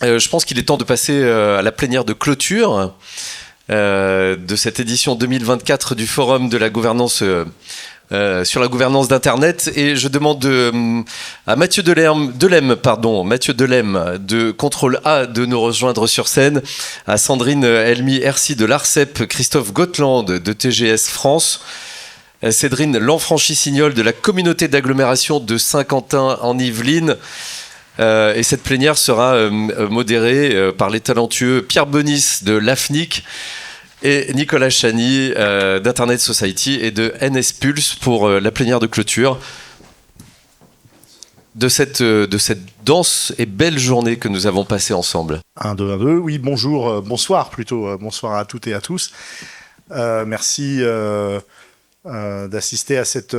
Je pense qu'il est temps de passer à la plénière de clôture de cette édition 2024 du Forum de la gouvernance sur la gouvernance d'Internet. Et je demande à Mathieu Delem de Contrôle A de nous rejoindre sur scène, à Sandrine Elmy-Hercy de l'ARCEP, Christophe Gotland de TGS France, Cédrine Lanfranchi-Signol de la communauté d'agglomération de Saint-Quentin en Yvelines. Et cette plénière sera modérée par les talentueux Pierre Bonis de l'AFNIC et Nicolas Chani d'Internet Society et de NS Pulse pour la plénière de clôture de cette dense et belle journée que nous avons passée ensemble. 1, 2, 1, 2, oui, bonsoir plutôt, bonsoir à toutes et à tous. Merci d'assister à cette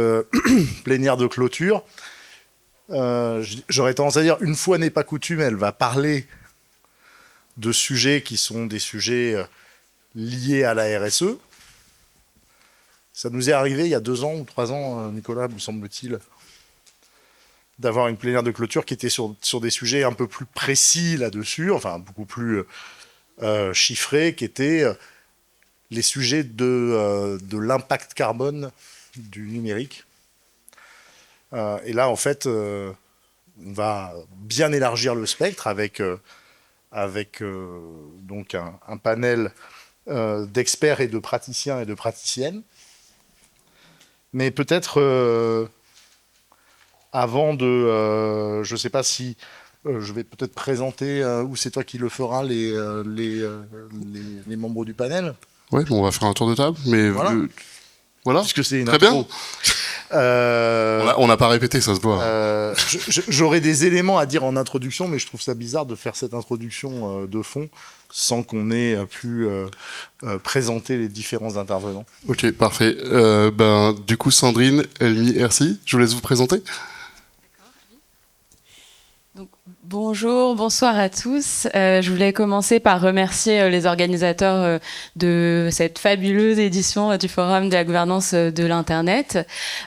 plénière de clôture. J'aurais tendance à dire, une fois n'est pas coutume, elle va parler de sujets qui sont des sujets liés à la RSE. Ça nous est arrivé il y a 2 ans ou 3 ans, Nicolas, me semble-t-il, d'avoir une plénière de clôture qui était sur des sujets un peu plus précis là-dessus, enfin beaucoup plus chiffrés, qui étaient les sujets de l'impact carbone du numérique. Et là, en fait, on va bien élargir le spectre avec donc un panel d'experts et de praticiens et de praticiennes. Mais peut-être, avant de... je ne sais pas si je vais peut-être présenter, ou c'est toi qui le feras, les membres du panel. Oui, bon, on va faire un tour de table, mais... Voilà. Puisque c'est une Très intro. Bien. On n'a pas répété, ça se voit. J'aurais des éléments à dire en introduction, mais je trouve ça bizarre de faire cette introduction de fond sans qu'on ait pu présenter les différents intervenants. Ok, parfait. Du coup, Sandrine Elmy-Hercy, je vous laisse vous présenter. Bonsoir à tous. Je voulais commencer par remercier les organisateurs de cette fabuleuse édition du Forum de la gouvernance de l'Internet.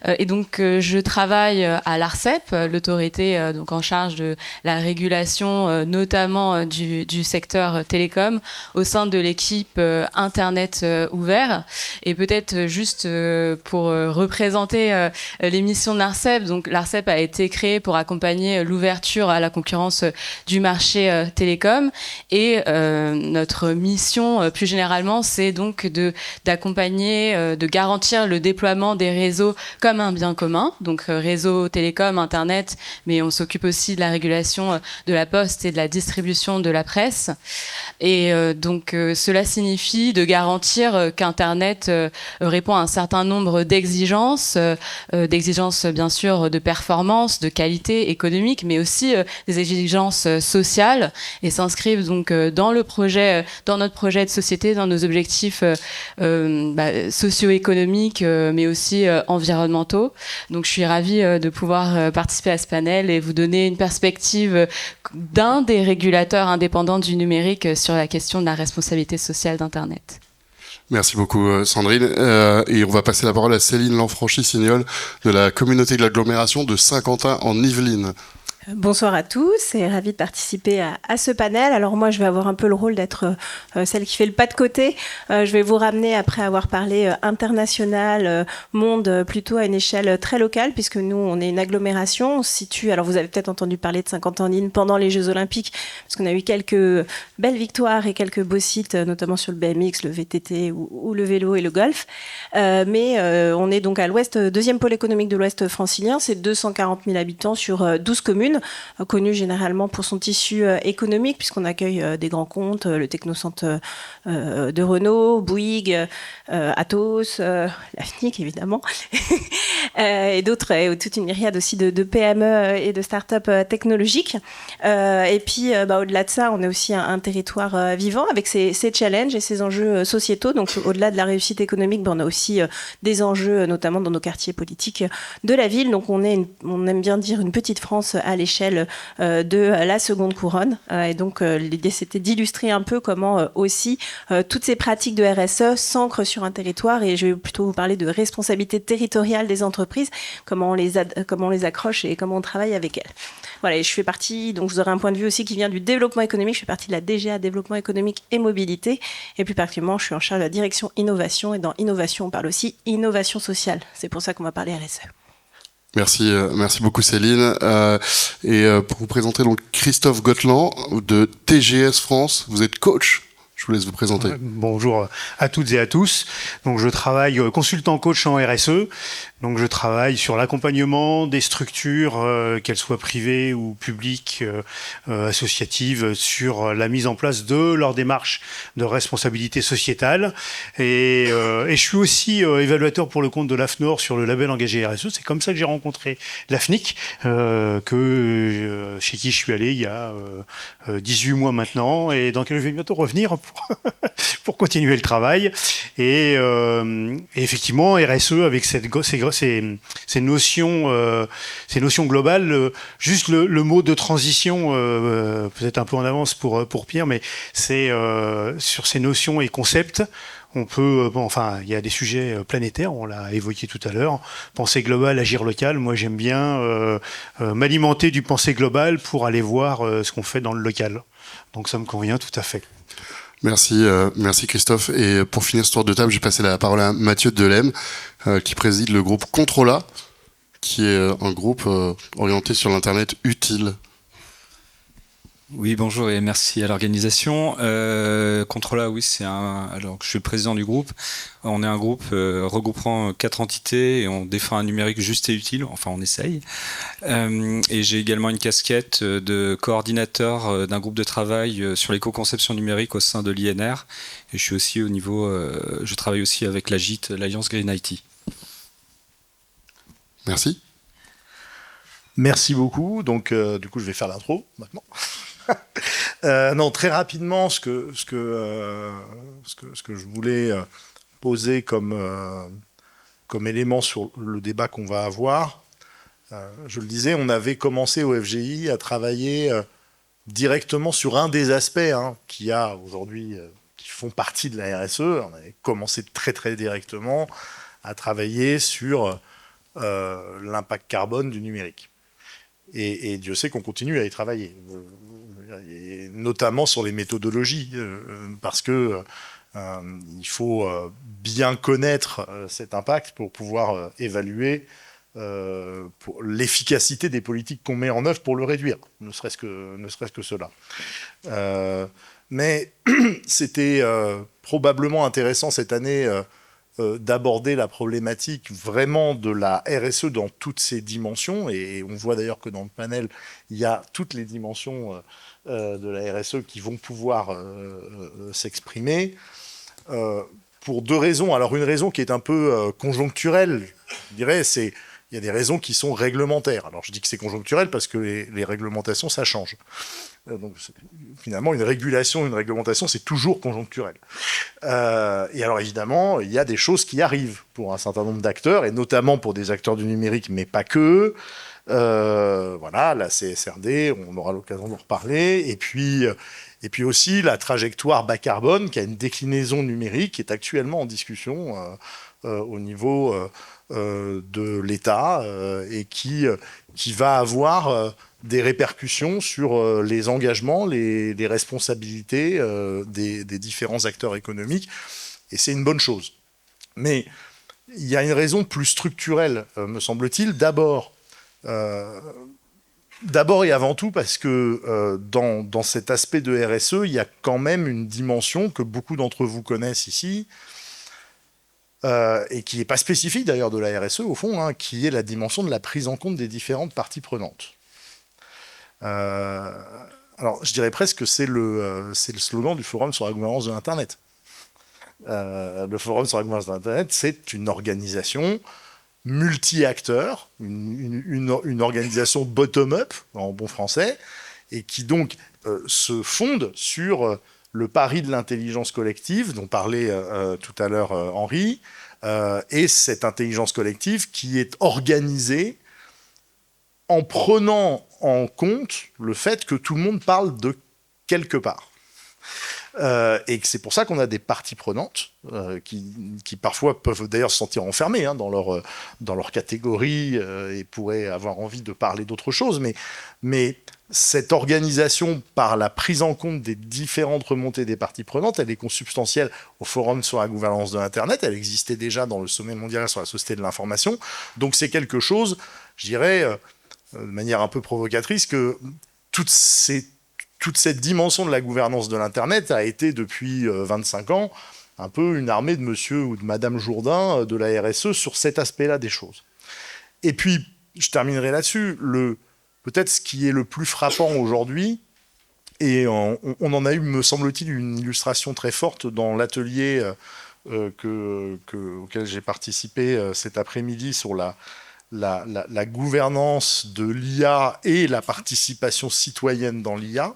Et donc, je travaille à l'ARCEP, l'autorité donc en charge de la régulation, notamment du secteur télécom, au sein de l'équipe Internet ouvert. Et peut-être juste pour représenter les missions de l'ARCEP. Donc, l'ARCEP a été créée pour accompagner l'ouverture à la concurrence du marché télécom et notre mission plus généralement c'est donc d'accompagner, de garantir le déploiement des réseaux comme un bien commun, donc réseau télécom, internet, mais on s'occupe aussi de la régulation de la poste et de la distribution de la presse et donc cela signifie de garantir qu'Internet répond à un certain nombre d'exigences, bien sûr de performance, de qualité économique, mais aussi des exigences sociales et s'inscrivent donc dans notre projet de société, dans nos objectifs socio-économiques, mais aussi environnementaux. Donc je suis ravie de pouvoir participer à ce panel et vous donner une perspective d'un des régulateurs indépendants du numérique sur la question de la responsabilité sociale d'Internet. Merci beaucoup Sandrine. Et on va passer la parole à Céline Lanfranchi-Signol de la communauté de l'agglomération de Saint-Quentin en Yvelines. Bonsoir à tous et ravie de participer à ce panel. Alors moi, je vais avoir un peu le rôle d'être celle qui fait le pas de côté. Je vais vous ramener, après avoir parlé international, monde, plutôt à une échelle très locale, puisque nous, on est une agglomération. On se situe, alors vous avez peut-être entendu parler de Saint-Quentin-en-Yvelines pendant les Jeux Olympiques, parce qu'on a eu quelques belles victoires et quelques beaux sites, notamment sur le BMX, le VTT ou le vélo et le golf. Mais on est donc à l'ouest, deuxième pôle économique de l'ouest francilien. C'est 240 000 habitants sur 12 communes. Connu généralement pour son tissu économique, puisqu'on accueille des grands comptes, le Technocentre de Renault, Bouygues, Atos, l'AFNIC évidemment, et d'autres, et toute une myriade aussi de PME et de start-up technologiques. Et puis, au-delà de ça, on est aussi un territoire vivant avec ses challenges et ses enjeux sociétaux. Donc, au-delà de la réussite économique, on a aussi des enjeux, notamment dans nos quartiers politiques de la ville. Donc, on aime bien dire une petite France à l'échelle de la seconde couronne. Et donc, l'idée, c'était d'illustrer un peu comment aussi toutes ces pratiques de RSE s'ancrent sur un territoire. Et je vais plutôt vous parler de responsabilité territoriale des entreprises, comment on les accroche et comment on travaille avec elles. Voilà, et je fais partie, donc vous aurez un point de vue aussi qui vient du développement économique. Je fais partie de la DGA, développement économique et mobilité. Et plus particulièrement, je suis en charge de la direction innovation. Et dans innovation, on parle aussi innovation sociale. C'est pour ça qu'on va parler RSE. Merci beaucoup Céline. Pour vous présenter donc Christophe Gotteland de TGS France, vous êtes coach. Je vous laisse vous présenter. Bonjour à toutes et à tous. Donc, je travaille consultant coach en RSE. Donc, je travaille sur l'accompagnement des structures, qu'elles soient privées ou publiques, associatives, sur la mise en place de leur démarche de responsabilité sociétale. Et je suis aussi évaluateur pour le compte de l'AFNOR sur le label engagé RSE. C'est comme ça que j'ai rencontré l'AFNIC, chez qui je suis allé il y a 18 mois maintenant, et dans lequel je vais bientôt revenir pour continuer le travail. Et effectivement, RSE, avec ces notions globales, juste le mot de transition, peut-être un peu en avance pour Pierre, mais c'est sur ces notions et concepts. On peut, il y a des sujets planétaires, on l'a évoqué tout à l'heure. Pensée globale, agir local. Moi, j'aime bien m'alimenter du pensée globale pour aller voir ce qu'on fait dans le local. Donc, ça me convient tout à fait. Merci Christophe. Et pour finir ce tour de table, j'ai passé la parole à Mathieu Delem, qui préside le groupe Controla, qui est un groupe orienté sur l'Internet utile. Oui, bonjour et merci à l'organisation. Controla, oui, alors je suis le président du groupe. On est un groupe regroupant 4 entités et on défend un numérique juste et utile. Enfin, on essaye. Et j'ai également une casquette de coordinateur d'un groupe de travail sur l'éco-conception numérique au sein de l'INR. Et je suis aussi je travaille aussi avec l'AGIT, l'Alliance Green IT. Merci. Merci beaucoup. Donc, du coup, je vais faire l'intro maintenant. Non, très rapidement, ce que je voulais poser comme élément sur le débat qu'on va avoir, je le disais, on avait commencé au FGI à travailler directement sur un des aspects qu'il y a aujourd'hui, qui font partie de la RSE. On avait commencé très très directement à travailler sur l'impact carbone du numérique. Et Dieu sait qu'on continue à y travailler, et notamment sur les méthodologies, parce que il faut bien connaître cet impact pour pouvoir évaluer pour l'efficacité des politiques qu'on met en œuvre pour le réduire, ne serait-ce que cela. Mais c'était probablement intéressant cette année d'aborder la problématique vraiment de la RSE dans toutes ses dimensions, et on voit d'ailleurs que dans le panel, il y a toutes les dimensions de la RSE qui vont pouvoir s'exprimer, pour 2 raisons. Alors une raison qui est un peu conjoncturelle, je dirais, c'est il y a des raisons qui sont réglementaires. Alors je dis que c'est conjoncturel parce que les réglementations, ça change. Donc, finalement, une régulation, une réglementation, c'est toujours conjoncturel. Et alors, évidemment, il y a des choses qui arrivent pour un certain nombre d'acteurs, et notamment pour des acteurs du numérique, mais pas que. Voilà, la CSRD, on aura l'occasion d'en reparler. Et puis aussi la trajectoire bas carbone, qui a une déclinaison numérique, qui est actuellement en discussion au niveau de l'État, et qui va avoir des répercussions sur les engagements, les responsabilités des différents acteurs économiques. Et c'est une bonne chose. Mais il y a une raison plus structurelle, me semble-t-il. D'abord et avant tout parce que dans cet aspect de RSE, il y a quand même une dimension que beaucoup d'entre vous connaissent ici, et qui n'est pas spécifique d'ailleurs de la RSE au fond, qui est la dimension de la prise en compte des différentes parties prenantes. Alors, je dirais presque que c'est le slogan du Forum sur la gouvernance de l'Internet. Le Forum sur la gouvernance de l'Internet, c'est une organisation multi-acteurs, une organisation bottom-up, en bon français, et qui donc se fonde sur le pari de l'intelligence collective, dont parlait tout à l'heure Henri, et cette intelligence collective qui est organisée en prenant en compte le fait que tout le monde parle de quelque part. Et que c'est pour ça qu'on a des parties prenantes qui parfois peuvent d'ailleurs se sentir enfermées dans leur catégorie et pourraient avoir envie de parler d'autre chose. Mais cette organisation, par la prise en compte des différentes remontées des parties prenantes, elle est consubstantielle au Forum sur la gouvernance de l'Internet. Elle existait déjà dans le Sommet mondial sur la société de l'information. Donc c'est quelque chose, je dirais, de manière un peu provocatrice, que toute cette dimension de la gouvernance de l'Internet a été, depuis 25 ans, un peu une armée de monsieur ou de madame Jourdain de la RSE sur cet aspect-là des choses. Et puis, je terminerai là-dessus, peut-être ce qui est le plus frappant aujourd'hui, et on en a eu, me semble-t-il, une illustration très forte dans l'atelier auquel j'ai participé cet après-midi sur la gouvernance de l'IA et la participation citoyenne dans l'IA.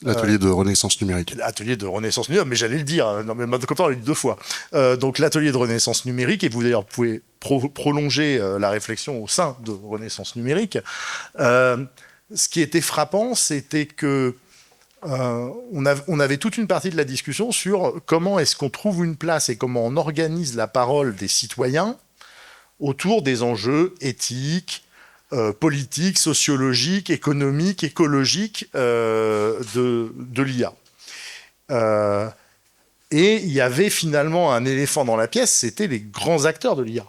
L'atelier de Renaissance numérique. L'atelier de Renaissance numérique, mais j'allais le dire, non, mais maintenant on l'a dit 2 fois. Donc l'atelier de Renaissance numérique, et vous d'ailleurs pouvez prolonger la réflexion au sein de Renaissance numérique. Ce qui était frappant, c'était que on avait toute une partie de la discussion sur comment est-ce qu'on trouve une place et comment on organise la parole des citoyens autour des enjeux éthiques, politiques, sociologiques, économiques, écologiques de l'IA. Et il y avait finalement un éléphant dans la pièce, c'était les grands acteurs de l'IA.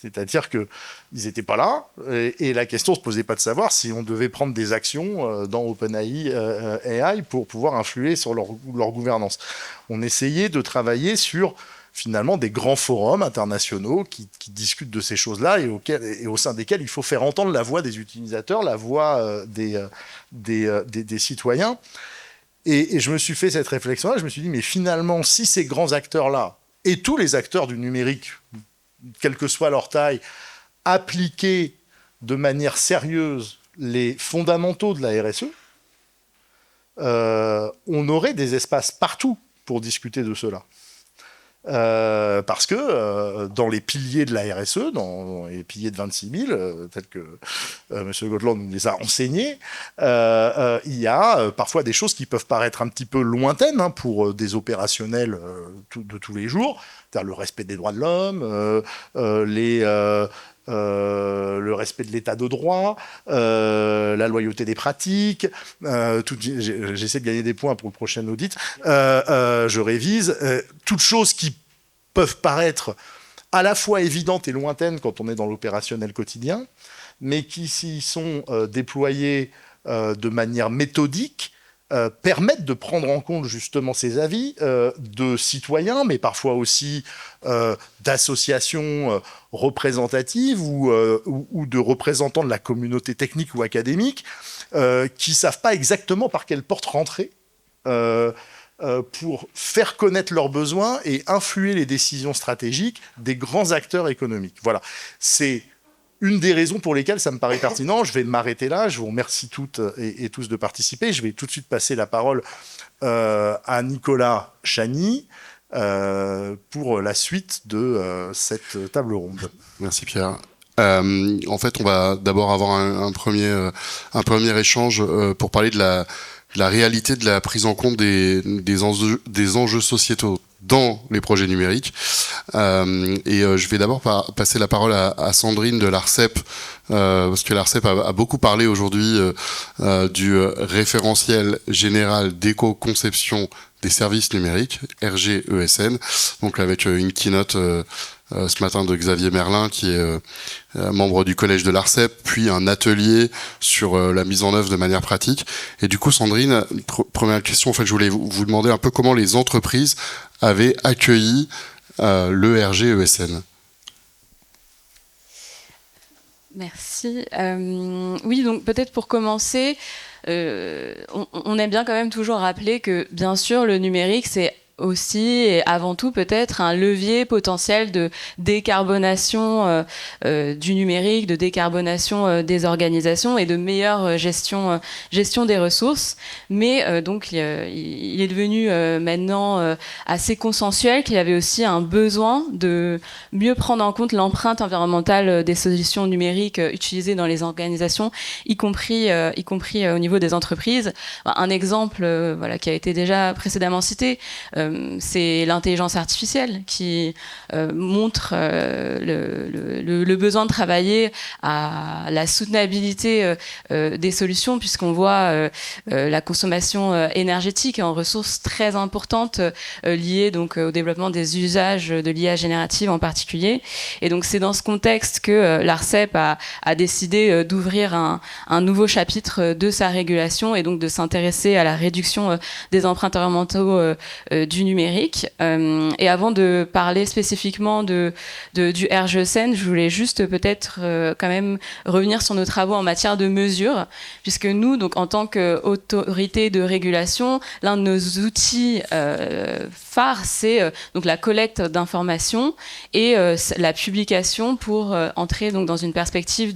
C'est-à-dire qu'ils n'étaient pas là, et la question ne se posait pas de savoir si on devait prendre des actions dans OpenAI AI pour pouvoir influer sur leur gouvernance. On essayait de travailler sur finalement des grands forums internationaux qui discutent de ces choses-là et au sein desquels il faut faire entendre la voix des utilisateurs, la voix des citoyens. Et je me suis fait cette réflexion-là, je me suis dit, mais finalement, si ces grands acteurs-là, et tous les acteurs du numérique, quelle que soit leur taille, appliquaient de manière sérieuse les fondamentaux de la RSE, on aurait des espaces partout pour discuter de cela. Parce que dans les piliers de la RSE, dans les piliers de 26 000, tels que M. Gotland nous les a enseignés, il y a parfois des choses qui peuvent paraître un petit peu lointaines pour des opérationnels de tous les jours, c'est-à-dire le respect des droits de l'homme, le respect de l'état de droit, la loyauté des pratiques, j'essaie de gagner des points pour le prochain audit, je révise, toutes choses qui peuvent paraître à la fois évidentes et lointaines quand on est dans l'opérationnel quotidien, mais qui, s'ils sont déployés de manière méthodique, permettent de prendre en compte justement ces avis de citoyens, mais parfois aussi d'associations représentatives ou de représentants de la communauté technique ou académique qui ne savent pas exactement par quelle porte rentrer pour faire connaître leurs besoins et influer les décisions stratégiques des grands acteurs économiques. Voilà, c'est une des raisons pour lesquelles ça me paraît pertinent. Je vais m'arrêter là. Je vous remercie toutes et tous de participer. Je vais tout de suite passer la parole à Nicolas Chagny pour la suite de cette table ronde. Merci Pierre. En fait, on va d'abord avoir un premier échange pour parler de la réalité de la prise en compte des enjeux sociétaux dans les projets numériques. Je vais d'abord passer la parole à Sandrine de l'ARCEP, parce que l'ARCEP a beaucoup parlé aujourd'hui du référentiel général d'éco-conception des services numériques, RGESN, donc avec une keynote ce matin de Xavier Merlin, qui est membre du collège de l'ARCEP, puis un atelier sur la mise en œuvre de manière pratique. Et du coup, Sandrine, première question, en fait, je voulais vous demander un peu comment les entreprises avaient accueilli le RGESN. Merci. Oui, donc peut-être pour commencer, on aime bien quand même toujours rappeler que, bien sûr, le numérique, c'est aussi et avant tout peut-être un levier potentiel de décarbonation du numérique, de décarbonation des organisations et de meilleure gestion des ressources. Mais donc il est devenu maintenant assez consensuel qu'il y avait aussi un besoin de mieux prendre en compte l'empreinte environnementale des solutions numériques utilisées dans les organisations, y compris au niveau des entreprises. Un exemple qui a été déjà précédemment cité, c'est l'intelligence artificielle qui montre le besoin de travailler à la soutenabilité des solutions, puisqu'on voit la consommation énergétique en ressources très importantes liées donc au développement des usages de l'IA générative en particulier. Et donc c'est dans ce contexte que l'ARCEP a décidé d'ouvrir un nouveau chapitre de sa régulation et donc de s'intéresser à la réduction des empreintes environnementales du numérique. Et avant de parler spécifiquement du RGECN, je voulais juste peut-être quand même revenir sur nos travaux en matière de mesure, puisque nous, donc, en tant qu'autorité de régulation, l'un de nos outils phares, c'est donc la collecte d'informations et la publication pour entrer donc dans une perspective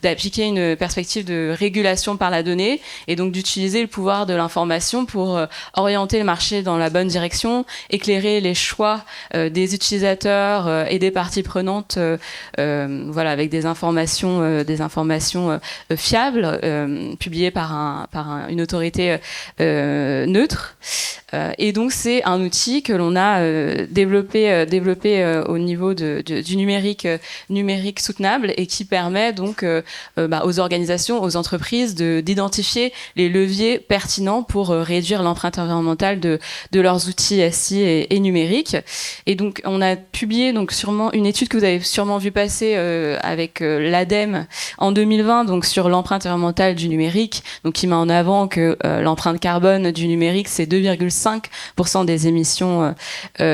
d'appliquer une perspective de régulation par la donnée et donc d'utiliser le pouvoir de l'information pour orienter le marché dans la bonne direction, éclairer les choix des utilisateurs et des parties prenantes, avec des informations fiables, publiées par une autorité neutre. Et donc c'est un outil que l'on a développé au niveau du numérique soutenable et qui permet donc aux organisations, aux entreprises d'identifier les leviers pertinents pour réduire l'empreinte environnementale de leurs outils SI et numériques. Et donc on a publié donc sûrement une étude que vous avez sûrement vu passer avec l'ADEME en 2020 donc sur l'empreinte environnementale du numérique, donc qui met en avant que l'empreinte carbone du numérique c'est 2,5% des émissions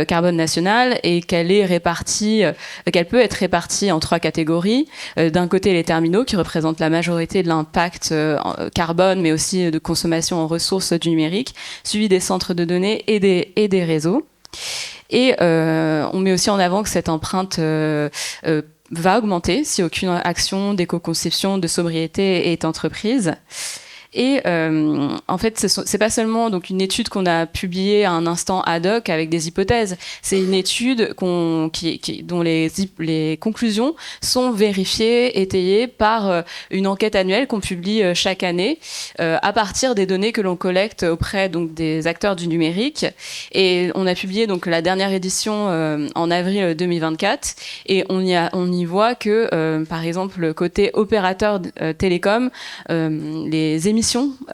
carbone nationales et qu'elle peut être répartie en 3 catégories. D'un côté les terminaux qui représentent la majorité de l'impact carbone mais aussi de consommation en ressources du numérique, suivi des centres de données et des réseaux. Et on met aussi en avant que cette empreinte va augmenter si aucune action d'éco-conception, de sobriété est entreprise. Et en fait, c'est pas seulement donc une étude qu'on a publiée à un instant ad hoc avec des hypothèses. C'est une étude dont les conclusions sont vérifiées, étayées par une enquête annuelle qu'on publie chaque année à partir des données que l'on collecte auprès donc des acteurs du numérique. Et on a publié donc la dernière édition en avril 2024 et on y voit que par exemple côté opérateur télécom, les émissions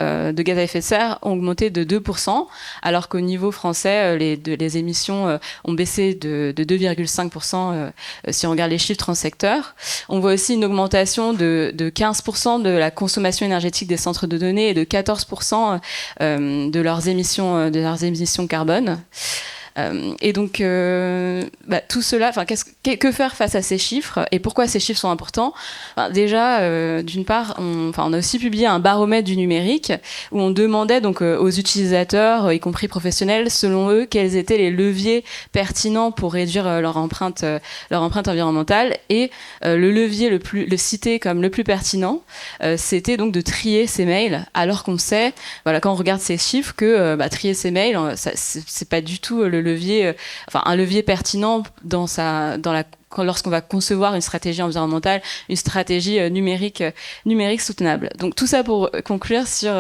de gaz à effet de serre ont augmenté de 2%, alors qu'au niveau français, les émissions ont baissé de 2,5% si on regarde les chiffres transsecteurs. On voit aussi une augmentation de 15% de la consommation énergétique des centres de données et de 14% de leurs émissions carbone. Et donc, tout cela, que faire face à ces chiffres et pourquoi ces chiffres sont importants? Déjà, d'une part, on a aussi publié un baromètre du numérique où on demandait donc aux utilisateurs, y compris professionnels, selon eux, quels étaient les leviers pertinents pour réduire leur empreinte environnementale. Et le levier le cité comme le plus pertinent, c'était donc de trier ses mails, alors qu'on sait, quand on regarde ces chiffres, que trier ses mails, c'est pas du tout un levier pertinent lorsqu'on va concevoir une stratégie environnementale, une stratégie numérique soutenable. Donc tout ça pour conclure sur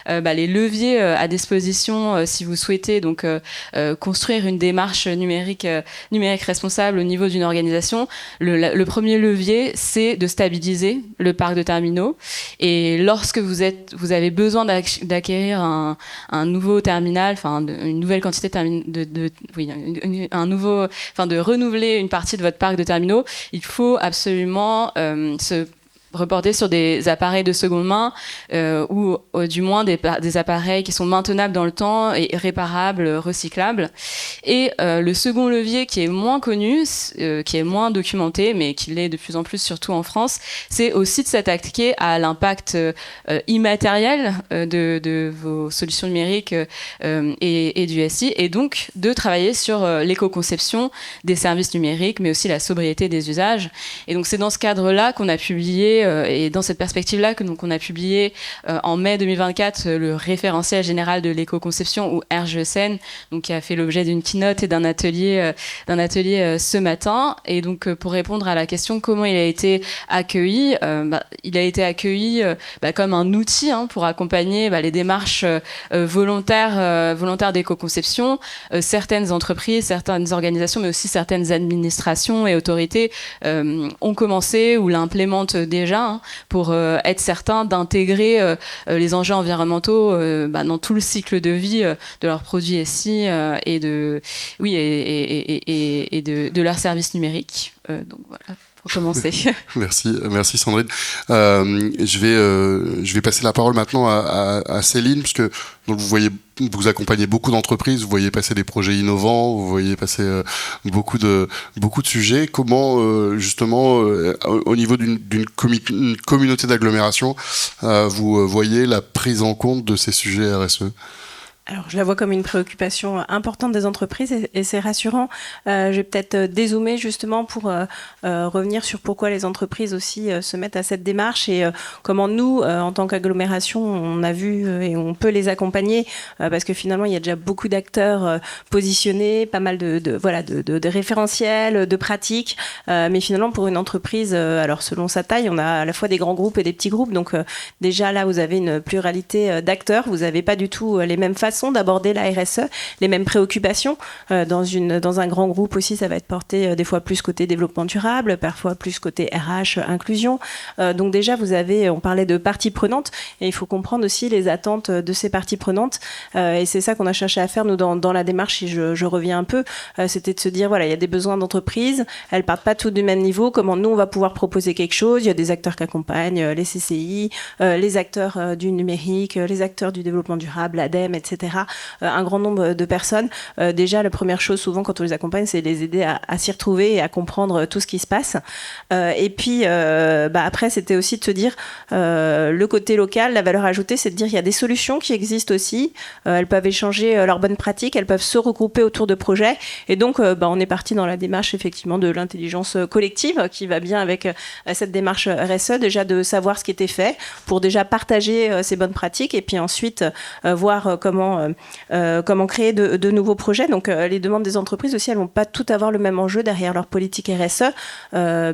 les leviers à disposition si vous souhaitez donc construire une démarche numérique responsable au niveau d'une organisation. Le premier levier, c'est de stabiliser le parc de terminaux. Et lorsque vous avez besoin d'acquérir un nouveau terminal, une nouvelle quantité de renouveler une partie de votre parc de terminaux, il faut absolument reporter sur des appareils de seconde main ou du moins des appareils qui sont maintenables dans le temps et réparables, recyclables. Et le second levier qui est moins connu, qui est moins documenté, mais qui l'est de plus en plus surtout en France, c'est aussi de s'attaquer à l'impact immatériel de vos solutions numériques et du SI, et donc de travailler sur l'éco-conception des services numériques, mais aussi la sobriété des usages. Et donc c'est dans ce cadre-là qu'on a publié et dans cette perspective-là qu'on a publié en mai 2024 le référentiel général de l'éco-conception, ou RGECN, donc qui a fait l'objet d'une keynote et d'un atelier ce matin. Et donc pour répondre à la question comment il a été accueilli, il a été accueilli comme un outil pour accompagner les démarches volontaires d'éco-conception. Certaines entreprises, certaines organisations, mais aussi certaines administrations et autorités ont commencé ou l'implémentent déjà pour être certains d'intégrer les enjeux environnementaux dans tout le cycle de vie de leurs produits SI et de leurs services numériques. Donc voilà, pour commencer. Merci Sandrine. Je vais passer la parole maintenant à Céline, puisque donc vous accompagnez beaucoup d'entreprises, vous voyez passer des projets innovants, vous voyez passer beaucoup de sujets. Comment justement au niveau d'une communauté d'agglomération vous voyez la prise en compte de ces sujets RSE? Alors, je la vois comme une préoccupation importante des entreprises et c'est rassurant. Je vais peut-être dézoomer justement pour revenir sur pourquoi les entreprises aussi se mettent à cette démarche et comment nous, en tant qu'agglomération, on a vu et on peut les accompagner parce que finalement, il y a déjà beaucoup d'acteurs positionnés, pas mal de référentiels, de pratiques. Mais finalement, pour une entreprise, alors selon sa taille, on a à la fois des grands groupes et des petits groupes. Donc déjà là, vous avez une pluralité d'acteurs. Vous n'avez pas du tout les mêmes façons d'aborder la RSE, les mêmes préoccupations. Dans un grand groupe aussi, ça va être porté des fois plus côté développement durable, parfois plus côté RH, inclusion. Donc déjà, on parlait de parties prenantes et il faut comprendre aussi les attentes de ces parties prenantes. Et c'est ça qu'on a cherché à faire, nous, dans la démarche, et je reviens un peu, c'était de se dire, voilà, il y a des besoins d'entreprise, elles partent pas toutes du même niveau, comment nous, on va pouvoir proposer quelque chose. Il y a des acteurs qui accompagnent, les CCI, les acteurs du numérique, les acteurs du développement durable, l'ADEME, etc. Un grand nombre de personnes. Déjà, la première chose, souvent, quand on les accompagne, c'est les aider à s'y retrouver et à comprendre tout ce qui se passe. Et puis, après, c'était aussi de se dire, le côté local, la valeur ajoutée, c'est de dire, il y a des solutions qui existent aussi. Elles peuvent échanger leurs bonnes pratiques, elles peuvent se regrouper autour de projets. Et donc, on est parti dans la démarche, effectivement, de l'intelligence collective, qui va bien avec cette démarche RSE, déjà de savoir ce qui était fait, pour déjà partager ces bonnes pratiques, et puis ensuite, voir comment créer de nouveaux projets. Donc les demandes des entreprises aussi, elles vont pas toutes avoir le même enjeu derrière leur politique RSE.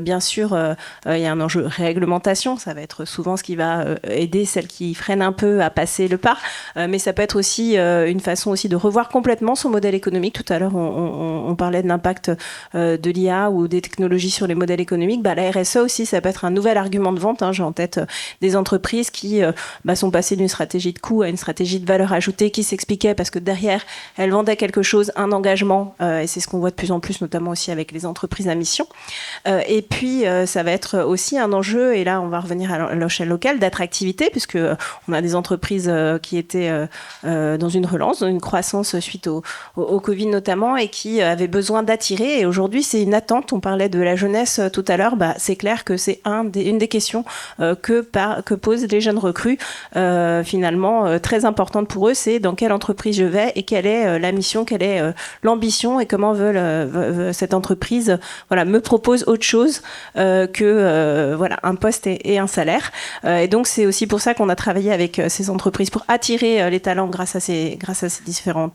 Bien sûr, il y a un enjeu réglementation, ça va être souvent ce qui va aider celles qui freinent un peu à passer le pas, mais ça peut être aussi une façon aussi de revoir complètement son modèle économique. Tout à l'heure, on parlait de l'impact de l'IA ou des technologies sur les modèles économiques. La RSE aussi, ça peut être un nouvel argument de vente. J'ai en tête des entreprises qui sont passées d'une stratégie de coût à une stratégie de valeur ajoutée qui s'expliquait parce que derrière, elles vendaient quelque chose, un engagement, et c'est ce qu'on voit de plus en plus, notamment aussi avec les entreprises à mission. Et puis, ça va être aussi un enjeu, et là, on va revenir à l'échelle locale, d'attractivité, puisque on a des entreprises qui étaient dans une relance, dans une croissance suite au Covid notamment, et qui avaient besoin d'attirer. Et aujourd'hui, c'est une attente. On parlait de la jeunesse tout à l'heure. C'est clair que c'est une des questions que posent les jeunes recrues, finalement, très importante pour eux, c'est dans quelle entreprise je vais et quelle est la mission, quelle est l'ambition et comment cette entreprise me propose autre chose que un poste et un salaire. Et donc c'est aussi pour ça qu'on a travaillé avec ces entreprises pour attirer les talents grâce à ces différents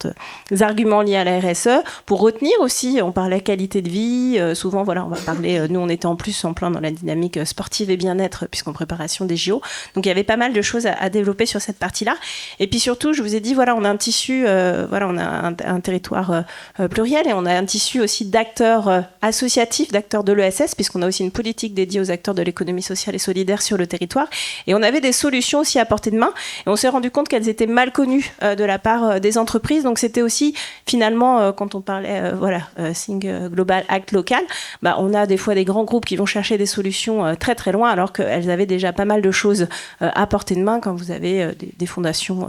arguments liés à la RSE, pour retenir aussi, on parlait qualité de vie, souvent on va parler, nous on était en plus en plein dans la dynamique sportive et bien-être puisqu'en préparation des JO, donc il y avait pas mal de choses à développer sur cette partie-là. Et puis surtout, je vous ai dit, voilà, on a un tissu, voilà, on a un territoire pluriel et on a un tissu aussi d'acteurs associatifs, d'acteurs de l'ESS, puisqu'on a aussi une politique dédiée aux acteurs de l'économie sociale et solidaire sur le territoire. Et on avait des solutions aussi à portée de main. Et on s'est rendu compte qu'elles étaient mal connues de la part des entreprises. Donc c'était aussi, finalement, quand on parlait, Think Global, Act Local, on a des fois des grands groupes qui vont chercher des solutions très très loin, alors qu'elles avaient déjà pas mal de choses à portée de main quand vous avez des fondations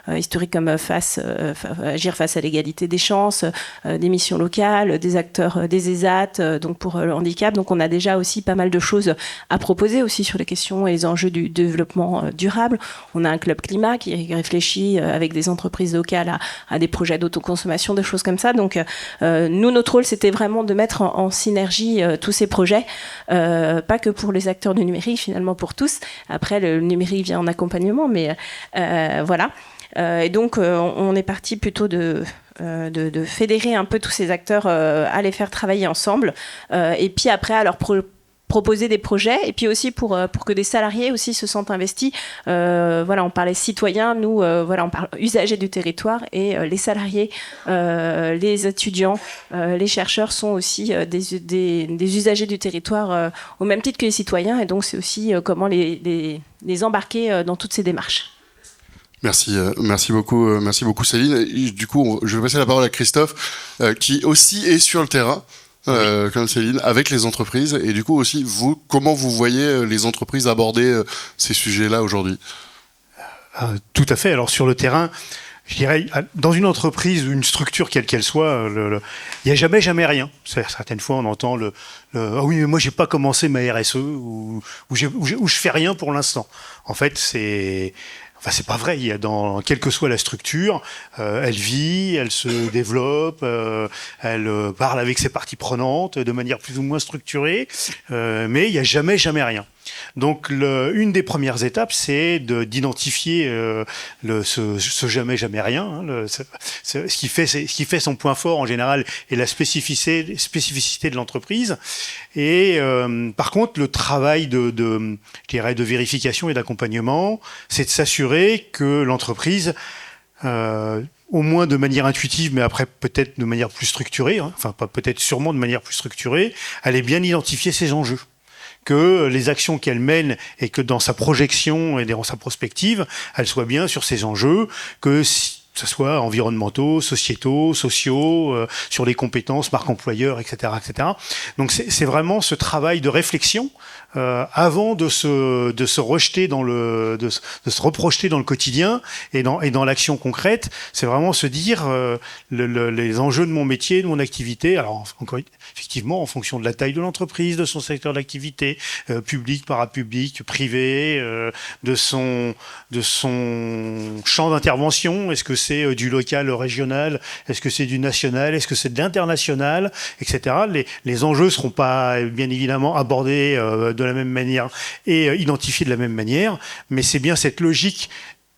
historiques comme Agir face à l'égalité des chances, des missions locales, des acteurs des ESAT, donc pour le handicap. Donc on a déjà aussi pas mal de choses à proposer aussi sur les questions et les enjeux du développement durable. On a un club climat qui réfléchit avec des entreprises locales à des projets d'autoconsommation, des choses comme ça. Donc nous, notre rôle, c'était vraiment de mettre en synergie tous ces projets, pas que pour les acteurs du numérique, finalement pour tous. Après, le numérique vient en accompagnement, mais voilà. Et donc, on est parti plutôt de fédérer un peu tous ces acteurs, à les faire travailler ensemble, et puis après à leur proposer des projets, et puis aussi pour que des salariés aussi se sentent investis. On parlait citoyens, nous, on parle usagers du territoire, et les salariés, les étudiants, les chercheurs sont aussi des usagers du territoire, au même titre que les citoyens, et donc c'est aussi comment les embarquer dans toutes ces démarches. Merci beaucoup Céline. Et du coup, je vais passer la parole à Christophe, qui aussi est sur le terrain, comme Céline, avec les entreprises. Et du coup aussi, vous, comment vous voyez les entreprises aborder ces sujets-là aujourd'hui ? Tout à fait. Alors sur le terrain, je dirais, dans une entreprise ou une structure quelle qu'elle soit, il n'y a jamais rien. Certaines fois, on entend ah oui, mais moi, j'ai pas commencé ma RSE ou je fais rien pour l'instant. En fait, c'est pas vrai. Quelle que soit la structure, elle vit, elle se développe, elle parle avec ses parties prenantes de manière plus ou moins structurée, mais il n'y a jamais rien. Donc, une des premières étapes, c'est d'identifier ce jamais rien. Ce qui fait son point fort en général est la spécificité de l'entreprise. Et par contre, le travail de vérification et d'accompagnement, c'est de s'assurer que l'entreprise, au moins de manière intuitive, mais après peut-être de manière plus structurée, enfin pas peut-être sûrement de manière plus structurée, elle ait bien identifié ses enjeux. Que les actions qu'elle mène et que dans sa projection et dans sa prospective, elle soit bien sur ces enjeux, que ce soit environnementaux, sociétaux, sociaux, sur les compétences, marque employeur, etc., etc. Donc c'est vraiment ce travail de réflexion avant de se rejeter de se reprojeter dans le quotidien et dans l'action concrète. C'est vraiment se dire les enjeux de mon métier, de mon activité. Alors encore effectivement en fonction de la taille de l'entreprise, de son secteur d'activité, public, parapublic, privé, de son champ d'intervention. Est-ce que c'est du local au régional? Est-ce que c'est du national? Est-ce que c'est de l'international, etc. Les enjeux seront pas bien évidemment abordés de la même manière et identifiés de la même manière, mais c'est bien cette logique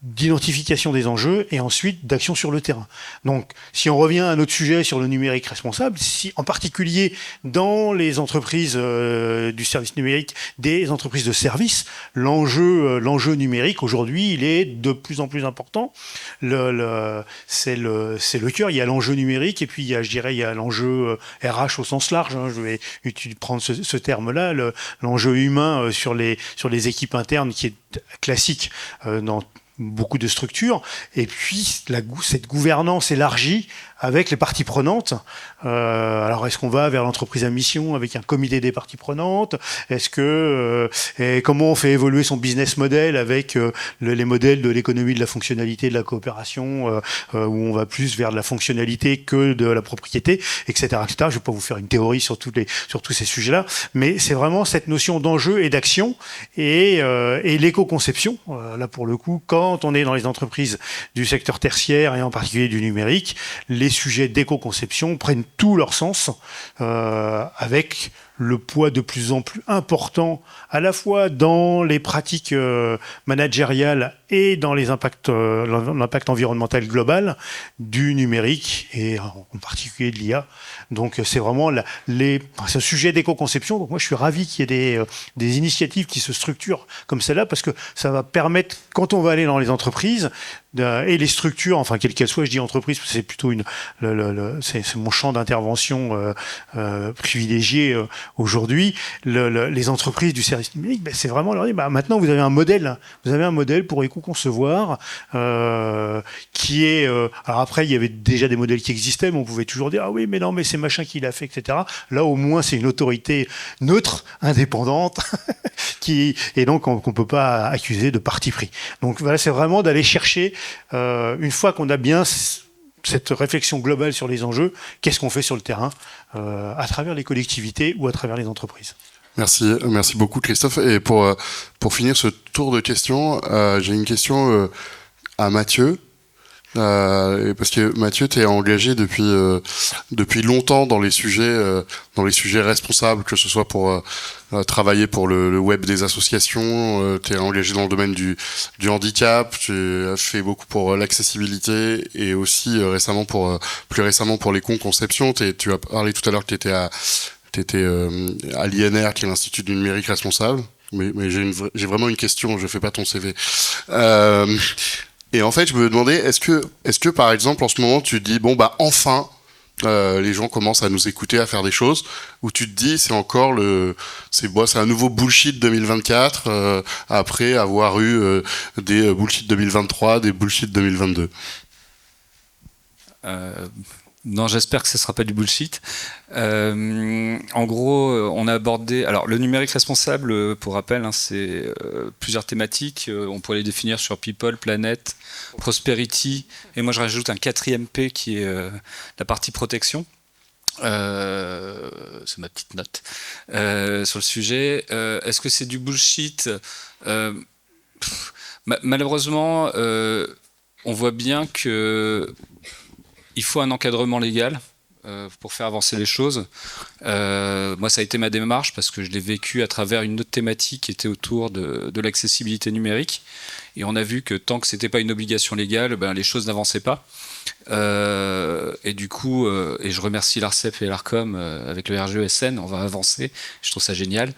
d'identification des enjeux et ensuite d'action sur le terrain. Donc, si on revient à notre sujet sur le numérique responsable, si en particulier dans les entreprises du service numérique, des entreprises de service, l'enjeu numérique aujourd'hui, il est de plus en plus important. C'est le cœur. Il y a l'enjeu numérique et puis il y a l'enjeu RH au sens large. Je vais prendre ce terme-là, l'enjeu humain sur les équipes internes qui est classique dans beaucoup de structures, et puis cette gouvernance élargie avec les parties prenantes. Alors, est-ce qu'on va vers l'entreprise à mission avec un comité des parties prenantes? Est-ce que comment on fait évoluer son business model avec les modèles de l'économie de la fonctionnalité, de la coopération, où on va plus vers de la fonctionnalité que de la propriété, etc., etc. Je ne vais pas vous faire une théorie sur tous ces sujets-là, mais c'est vraiment cette notion d'enjeu et d'action et l'éco-conception. Là, pour le coup, quand on est dans les entreprises du secteur tertiaire et en particulier du numérique, les sujets d'éco-conception prennent tout leur sens avec le poids de plus en plus important, à la fois dans les pratiques managériales et dans l'impact environnemental global du numérique et en particulier de l'IA. Donc c'est vraiment c'est un sujet d'éco-conception. Donc moi je suis ravi qu'il y ait des initiatives qui se structurent comme celle-là, parce que ça va permettre, quand on va aller dans les entreprises et les structures, enfin quelles qu'elles soient, je dis entreprise, parce que c'est plutôt c'est mon champ d'intervention privilégié aujourd'hui. Les entreprises du service numérique, c'est vraiment leur dire, maintenant vous avez un modèle pour éco-concevoir qui est. Alors après, il y avait déjà des modèles qui existaient, mais on pouvait toujours dire ah oui, mais non, mais c'est machin qui l'a fait, etc. Là, au moins, c'est une autorité neutre, indépendante, et donc on peut pas accuser de parti pris. Donc voilà, c'est vraiment d'aller chercher, une fois qu'on a bien cette réflexion globale sur les enjeux, qu'est-ce qu'on fait sur le terrain, à travers les collectivités ou à travers les entreprises. Merci beaucoup Christophe. Et pour finir ce tour de questions, j'ai une question à Mathieu. Parce que Mathieu, tu es engagé depuis longtemps dans les sujets responsables, que ce soit pour travailler pour le web des associations, tu es engagé dans le domaine du handicap, tu as fait beaucoup pour l'accessibilité et aussi plus récemment pour l'éco-conception. Tu as parlé tout à l'heure que t'étais à l'INR, qui est l'Institut du numérique responsable. Mais j'ai vraiment une question, je fais pas ton CV. Et en fait, je me demandais, est-ce que par exemple, en ce moment, tu te dis, enfin, les gens commencent à nous écouter, à faire des choses, ou tu te dis, c'est un nouveau bullshit 2024, après avoir eu des bullshit 2023, des bullshit 2022. Non, j'espère que ce ne sera pas du bullshit. En gros, on a abordé... Alors, le numérique responsable, pour rappel, c'est plusieurs thématiques. On pourrait les définir sur People, Planète, Prosperity. Et moi, je rajoute un 4e P qui est la partie protection. C'est ma petite note sur le sujet. Est-ce que c'est du bullshit? Malheureusement, on voit bien que... Il faut un encadrement légal pour faire avancer les choses. Moi, ça a été ma démarche parce que je l'ai vécu à travers une autre thématique qui était autour de l'accessibilité numérique. Et on a vu que tant que ce n'était pas une obligation légale, les choses n'avançaient pas. Et du coup, et je remercie l'ARCEP et l'ARCOM avec le RGESN, on va avancer. Je trouve ça génial.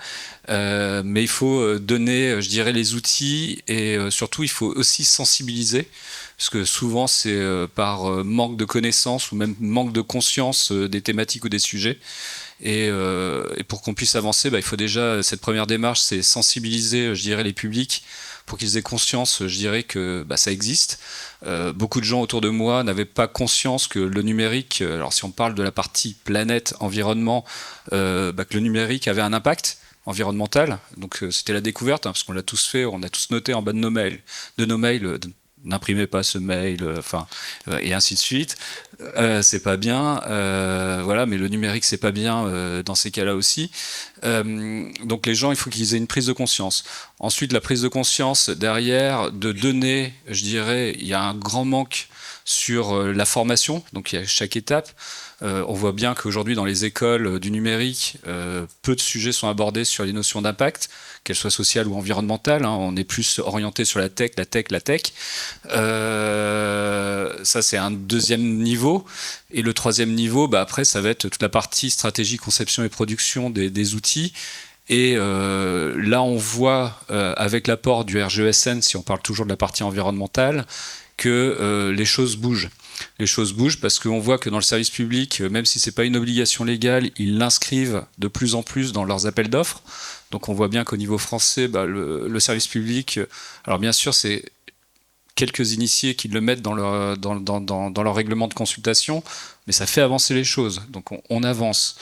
Mais il faut donner, je dirais, les outils et surtout, il faut aussi sensibiliser. Parce que souvent, c'est par manque de connaissances ou même manque de conscience des thématiques ou des sujets. Et pour qu'on puisse avancer, il faut déjà, cette première démarche, c'est sensibiliser, je dirais, les publics pour qu'ils aient conscience, je dirais, que ça existe. Beaucoup de gens autour de moi n'avaient pas conscience que le numérique, alors si on parle de la partie planète, environnement, que le numérique avait un impact environnemental. Donc c'était la découverte, parce qu'on l'a tous fait, on a tous noté en bas de nos mails, n'imprimez pas ce mail, et ainsi de suite. C'est pas bien, voilà, mais le numérique c'est pas bien dans ces cas-là aussi. Donc les gens, il faut qu'ils aient une prise de conscience. Ensuite, la prise de conscience derrière, de donner, je dirais, il y a un grand manque sur la formation, donc il y a chaque étape. On voit bien qu'aujourd'hui dans les écoles du numérique, peu de sujets sont abordés sur les notions d'impact, qu'elles soient sociales ou environnementales. On est plus orienté sur la tech. Ça, c'est un deuxième niveau. Et le troisième niveau, après, ça va être toute la partie stratégie, conception et production des outils. Et là, on voit, avec l'apport du RGESN, si on parle toujours de la partie environnementale, que les choses bougent. Les choses bougent parce qu'on voit que dans le service public, même si ce n'est pas une obligation légale, ils l'inscrivent de plus en plus dans leurs appels d'offres. Donc on voit bien qu'au niveau français, le service public, alors bien sûr c'est quelques initiés qui le mettent dans leur règlement de consultation, mais ça fait avancer les choses, donc on avance.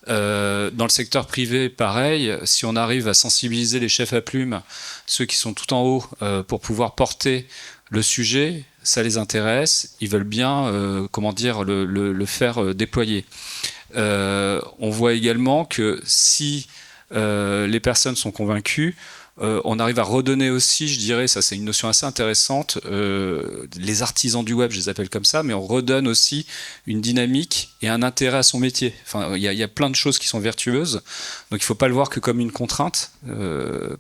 Dans le secteur privé, pareil, si on arrive à sensibiliser les chefs à plumes, ceux qui sont tout en haut, pour pouvoir porter le sujet, ça les intéresse, ils veulent bien le faire déployer. On voit également que si les personnes sont convaincues, on arrive à redonner aussi, je dirais, ça c'est une notion assez intéressante, les artisans du web, je les appelle comme ça, mais on redonne aussi une dynamique et un intérêt à son métier. Enfin, il y a plein de choses qui sont vertueuses, donc il ne faut pas le voir que comme une contrainte,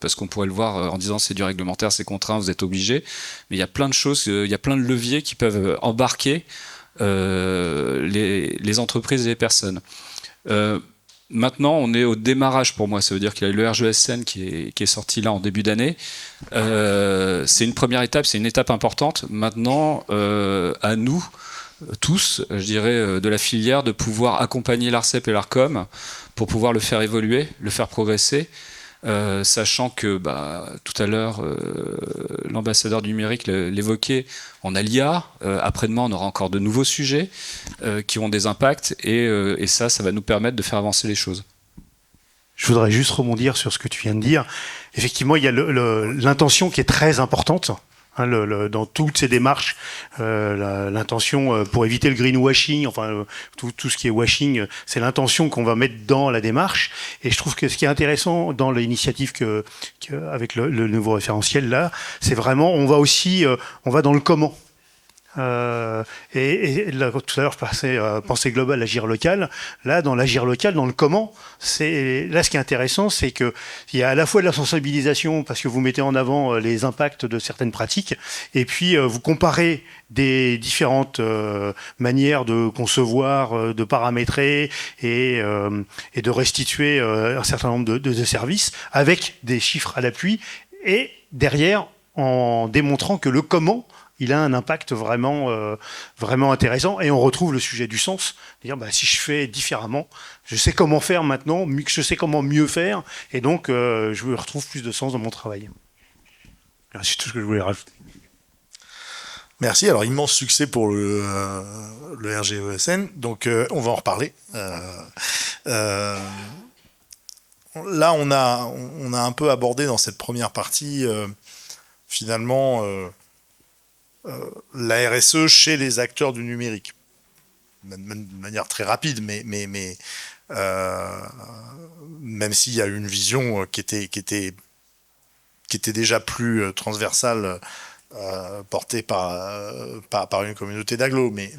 parce qu'on pourrait le voir en disant c'est du réglementaire, c'est contraint, vous êtes obligé, mais il y a plein de choses, il y a plein de leviers qui peuvent embarquer les entreprises et les personnes. Maintenant, on est au démarrage pour moi. Ça veut dire qu'il y a le RGESN qui est sorti là en début d'année. C'est une première étape, c'est une étape importante. Maintenant, à nous, tous, je dirais, de la filière, de pouvoir accompagner l'ARCEP et l'ARCOM pour pouvoir le faire évoluer, le faire progresser. Sachant que tout à l'heure, l'ambassadeur du numérique l'évoquait, on a l'IA, après-demain on aura encore de nouveaux sujets qui ont des impacts et ça va nous permettre de faire avancer les choses. Je voudrais juste rebondir sur ce que tu viens de dire. Effectivement, il y a l'intention qui est très importante. Dans toutes ces démarches, l'intention pour éviter le greenwashing, enfin tout ce qui est washing, c'est l'intention qu'on va mettre dans la démarche. Et je trouve que ce qui est intéressant dans l'initiative avec le nouveau référentiel là, c'est vraiment on va dans le comment. Et là, tout à l'heure, je passais pensée globale, agir local. Là, dans l'agir local, dans le comment, là, ce qui est intéressant, c'est qu'il y a à la fois de la sensibilisation, parce que vous mettez en avant les impacts de certaines pratiques, et puis vous comparez des différentes manières de concevoir, de paramétrer et de restituer un certain nombre de services avec des chiffres à l'appui, et derrière, en démontrant que le comment il a un impact vraiment, vraiment intéressant. Et on retrouve le sujet du sens. Dire, si je fais différemment, je sais comment faire maintenant, je sais comment mieux faire. Et donc, je retrouve plus de sens dans mon travail. C'est tout ce que je voulais rajouter. Merci. Alors, immense succès pour le RGESN. Donc, on va en reparler. Là, on a un peu abordé dans cette première partie, finalement... la RSE chez les acteurs du numérique, de manière très rapide, mais même s'il y a une vision qui était déjà plus transversale, portée par une communauté d'agglo. Mais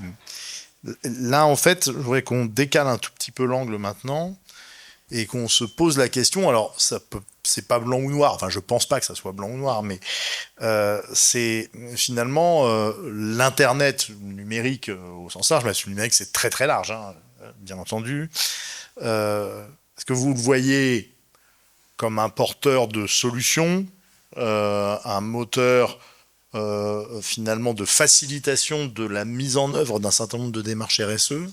là, en fait, je voudrais qu'on décale un tout petit peu l'angle maintenant et qu'on se pose la question. Alors, c'est pas blanc ou noir, enfin je pense pas que ça soit blanc ou noir, mais c'est finalement l'internet numérique au sens large, mais le numérique c'est très très large, hein, bien entendu. Est-ce que vous le voyez comme un porteur de solutions, un moteur finalement de facilitation de la mise en œuvre d'un certain nombre de démarches RSE,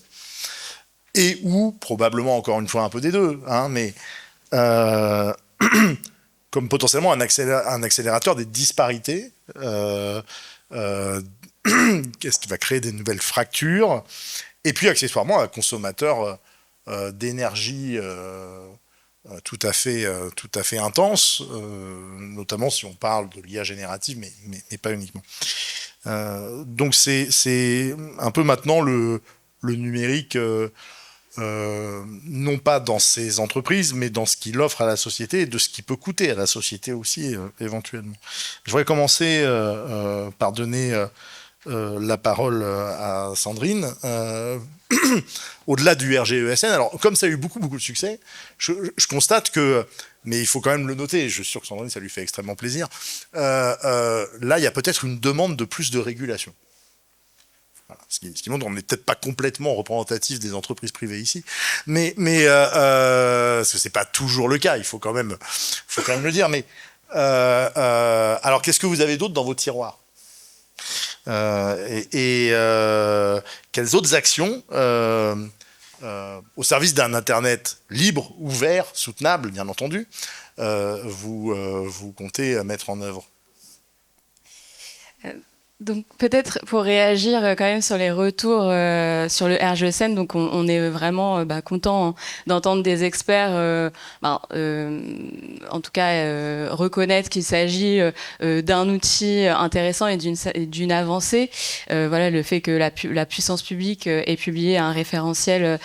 et ou probablement encore une fois un peu des deux, hein, mais comme potentiellement un accélérateur des disparités, qu'est-ce qui va créer des nouvelles fractures, et puis accessoirement un consommateur d'énergie tout à fait intense, notamment si on parle de l'IA générative, mais pas uniquement. Donc c'est un peu maintenant le numérique... non pas dans ses entreprises, mais dans ce qu'il offre à la société et de ce qui peut coûter à la société aussi, éventuellement. Je voudrais commencer par donner la parole à Sandrine. Au-delà du RGESN, alors comme ça a eu beaucoup de succès, je constate que, mais il faut quand même le noter, je suis sûr que Sandrine, ça lui fait extrêmement plaisir, là, il y a peut-être une demande de plus de régulation. Voilà, ce qui montre qu'on n'est peut-être pas complètement représentatif des entreprises privées ici, mais parce que c'est pas toujours le cas, il faut quand même le dire. Mais alors, qu'est-ce que vous avez d'autre dans vos tiroirs quelles autres actions au service d'un Internet libre, ouvert, soutenable, bien entendu, vous comptez mettre en œuvre? Donc peut-être pour réagir quand même sur les retours sur le RGESN, donc on est vraiment content d'entendre des experts, en tout cas reconnaître qu'il s'agit d'un outil intéressant et d'une avancée. Voilà, le fait que la puissance publique ait publié un référentiel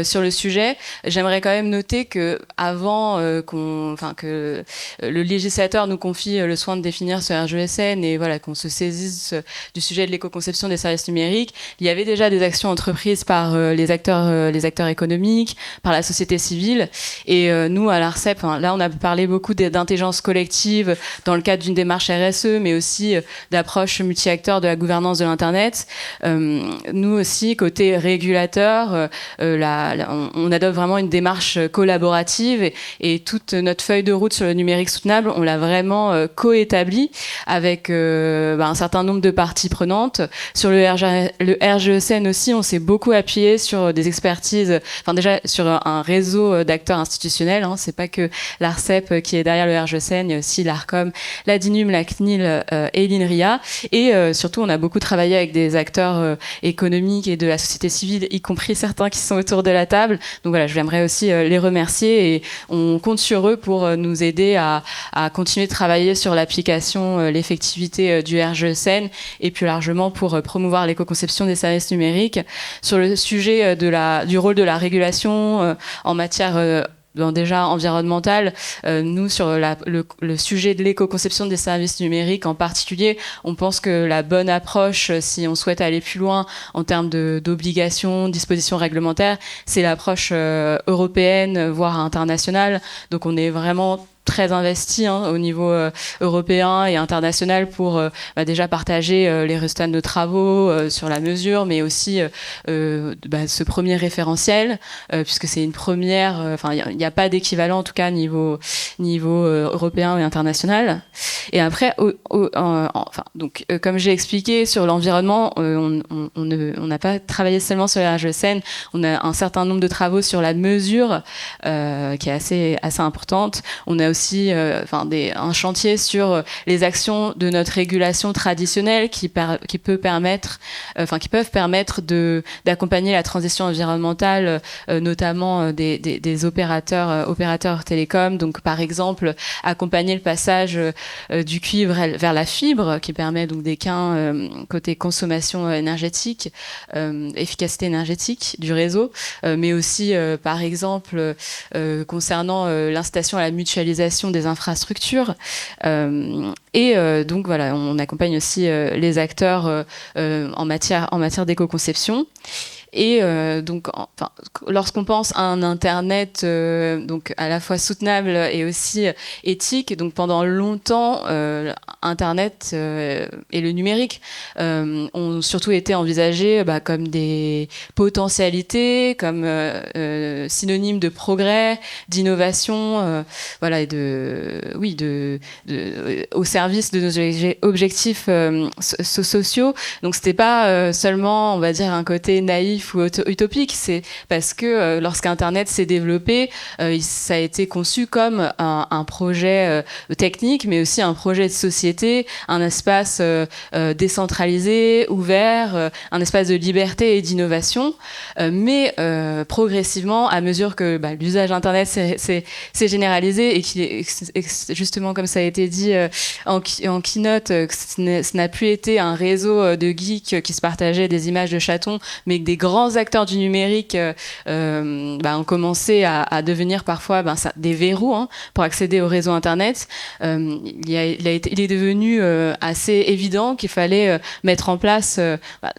sur le sujet. J'aimerais quand même noter que avant que le législateur nous confie le soin de définir ce RGESN et voilà qu'on se saisisse du sujet de l'éco-conception des services numériques, il y avait déjà des actions entreprises par les acteurs économiques, par la société civile. Et nous, à l'ARCEP, là, on a parlé beaucoup d'intelligence collective dans le cadre d'une démarche RSE, mais aussi d'approche multi-acteurs de la gouvernance de l'Internet. Nous aussi, côté régulateur, on adopte vraiment une démarche collaborative et toute notre feuille de route sur le numérique soutenable, on l'a vraiment co-établie avec un certain nombre de parties prenantes. Sur le RGESN aussi, on s'est beaucoup appuyé sur des expertises, déjà sur un réseau d'acteurs institutionnels. C'est pas que l'ARCEP qui est derrière le RGESN, il y a aussi l'ARCOM, la DINUM, la CNIL et l'INRIA. Et surtout, on a beaucoup travaillé avec des acteurs économiques et de la société civile, y compris certains qui sont autour de la table. Donc voilà, j'aimerais aussi les remercier et on compte sur eux pour nous aider à continuer de travailler sur l'application, l'effectivité du RGESN et plus largement pour promouvoir l'éco-conception des services numériques. Sur le sujet du rôle de la régulation en matière déjà environnementale, nous sur le sujet de l'éco-conception des services numériques en particulier, on pense que la bonne approche, si on souhaite aller plus loin en termes d'obligations, dispositions réglementaires, c'est l'approche européenne, voire internationale. Donc on est vraiment très investi au niveau européen et international pour déjà partager les résultats de nos travaux sur la mesure, mais aussi ce premier référentiel, puisque c'est une première, il n'y a pas d'équivalent en tout cas niveau européen et international. Et après, comme j'ai expliqué sur l'environnement, on n'a pas travaillé seulement sur les RGESN, on a un certain nombre de travaux sur la mesure qui est assez importante. On a aussi un chantier sur les actions de notre régulation traditionnelle qui peuvent permettre d'accompagner la transition environnementale, notamment des opérateurs télécoms. Donc par exemple, accompagner le passage du cuivre vers la fibre, qui permet donc des gains côté consommation énergétique, efficacité énergétique du réseau, mais aussi par exemple concernant l'incitation à la mutualisation des infrastructures. Donc voilà, on accompagne aussi les acteurs en matière d'éco-conception. Et lorsqu'on pense à un Internet donc à la fois soutenable et aussi éthique, donc pendant longtemps, Internet et le numérique ont surtout été envisagés comme des potentialités, comme synonymes de progrès, d'innovation, au service de nos objectifs sociaux. Donc c'était pas seulement, on va dire, un côté naïf ou utopique, c'est parce que lorsqu'Internet s'est développé, ça a été conçu comme un projet technique, mais aussi un projet de société, un espace décentralisé, ouvert, un espace de liberté et d'innovation. Mais progressivement, à mesure que l'usage d'Internet s'est généralisé et qu'il est justement, comme ça a été dit en keynote, ce n'a plus été un réseau de geeks qui se partageaient des images de chatons, mais que des grands acteurs du numérique ont commencé à devenir parfois des verrous pour accéder au réseau Internet. Il est devenu assez évident qu'il fallait mettre en place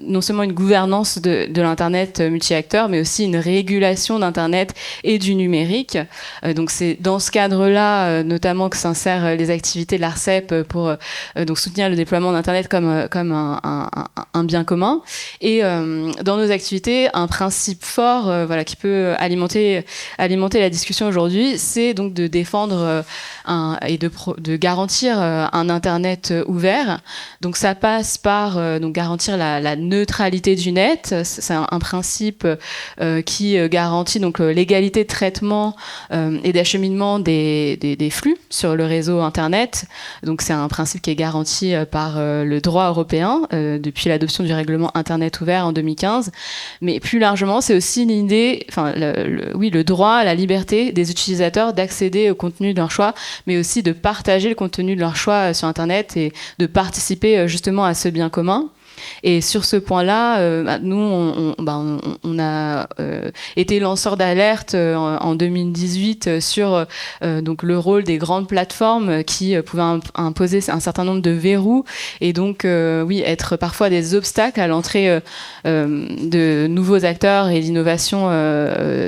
non seulement une gouvernance de l'Internet multi-acteurs, mais aussi une régulation d'Internet et du numérique. Donc c'est dans ce cadre-là, notamment, que s'insèrent les activités de l'ARCEP pour donc soutenir le déploiement d'Internet comme un bien commun. Et dans nos activités, citer un principe fort voilà, qui peut alimenter la discussion aujourd'hui, c'est donc de défendre et de garantir un Internet ouvert. Donc ça passe par donc garantir la neutralité du net. C'est un principe qui garantit donc l'égalité de traitement et d'acheminement des flux sur le réseau Internet. Donc c'est un principe qui est garanti par le droit européen depuis l'adoption du règlement Internet ouvert en 2015. Mais plus largement, c'est aussi l'idée, enfin le droit à la liberté des utilisateurs d'accéder au contenu de leur choix, mais aussi de partager le contenu de leur choix sur Internet et de participer justement à ce bien commun. Et sur ce point-là, nous, on a été lanceur d'alerte en 2018 sur donc le rôle des grandes plateformes qui pouvaient imposer un certain nombre de verrous et donc, être parfois des obstacles à l'entrée de nouveaux acteurs et d'innovation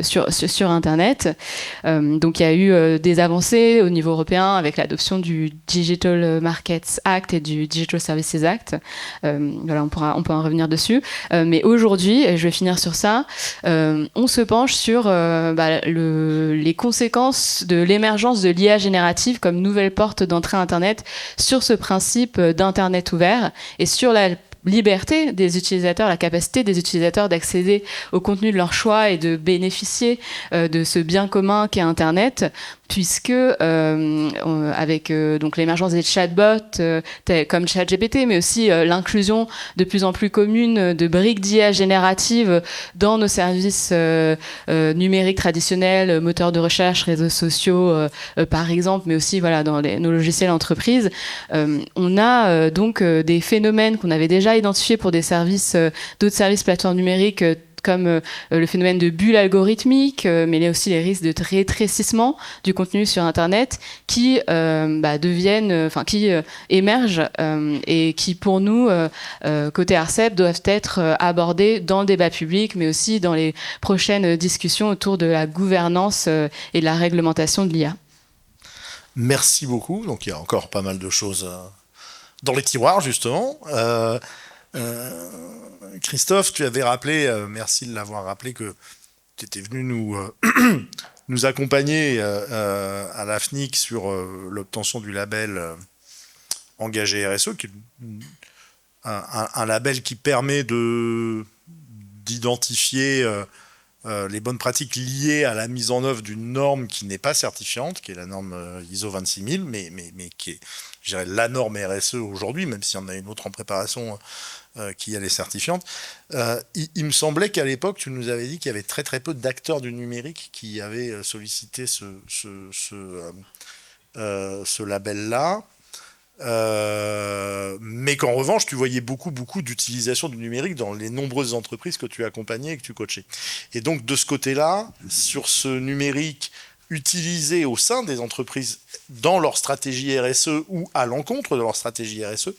sur Internet. Donc, il y a eu des avancées au niveau européen avec l'adoption du Digital Markets Act et du Digital Services Act. Voilà, on peut en revenir dessus. Mais aujourd'hui, et je vais finir sur ça, on se penche sur les conséquences de l'émergence de l'IA générative comme nouvelle porte d'entrée Internet sur ce principe d'Internet ouvert et sur la liberté des utilisateurs, la capacité des utilisateurs d'accéder au contenu de leur choix et de bénéficier de ce bien commun qu'est Internet, puisque avec donc l'émergence des chatbots comme ChatGPT, mais aussi l'inclusion de plus en plus commune de briques d'IA génératives dans nos services numériques traditionnels, moteurs de recherche, réseaux sociaux, par exemple, mais aussi voilà, dans nos logiciels entreprises, on a donc des phénomènes qu'on avait déjà identifiés pour des services, d'autres services plateformes numériques comme le phénomène de bulle algorithmique, mais il y a aussi les risques de rétrécissement du contenu sur Internet qui qui émergent et qui, pour nous, côté ARCEP, doivent être abordés dans le débat public, mais aussi dans les prochaines discussions autour de la gouvernance et de la réglementation de l'IA. Merci beaucoup. Donc il y a encore pas mal de choses dans les tiroirs, justement. Christophe, tu avais rappelé, merci de l'avoir rappelé, que tu étais venu nous accompagner à la FNIC sur l'obtention du label engagé RSE, qui est un label qui permet d'identifier les bonnes pratiques liées à la mise en œuvre d'une norme qui n'est pas certifiante, qui est la norme ISO 26000, mais qui est, je dirais, la norme RSE aujourd'hui, même s'il y en a une autre en préparation qui elle est certifiante. Il me semblait qu'à l'époque, tu nous avais dit qu'il y avait très très peu d'acteurs du numérique qui avaient sollicité ce label-là. Mais qu'en revanche, tu voyais beaucoup d'utilisation du numérique dans les nombreuses entreprises que tu accompagnais et que tu coachais. Et donc, de ce côté-là, sur ce numérique utilisé au sein des entreprises dans leur stratégie RSE ou à l'encontre de leur stratégie RSE,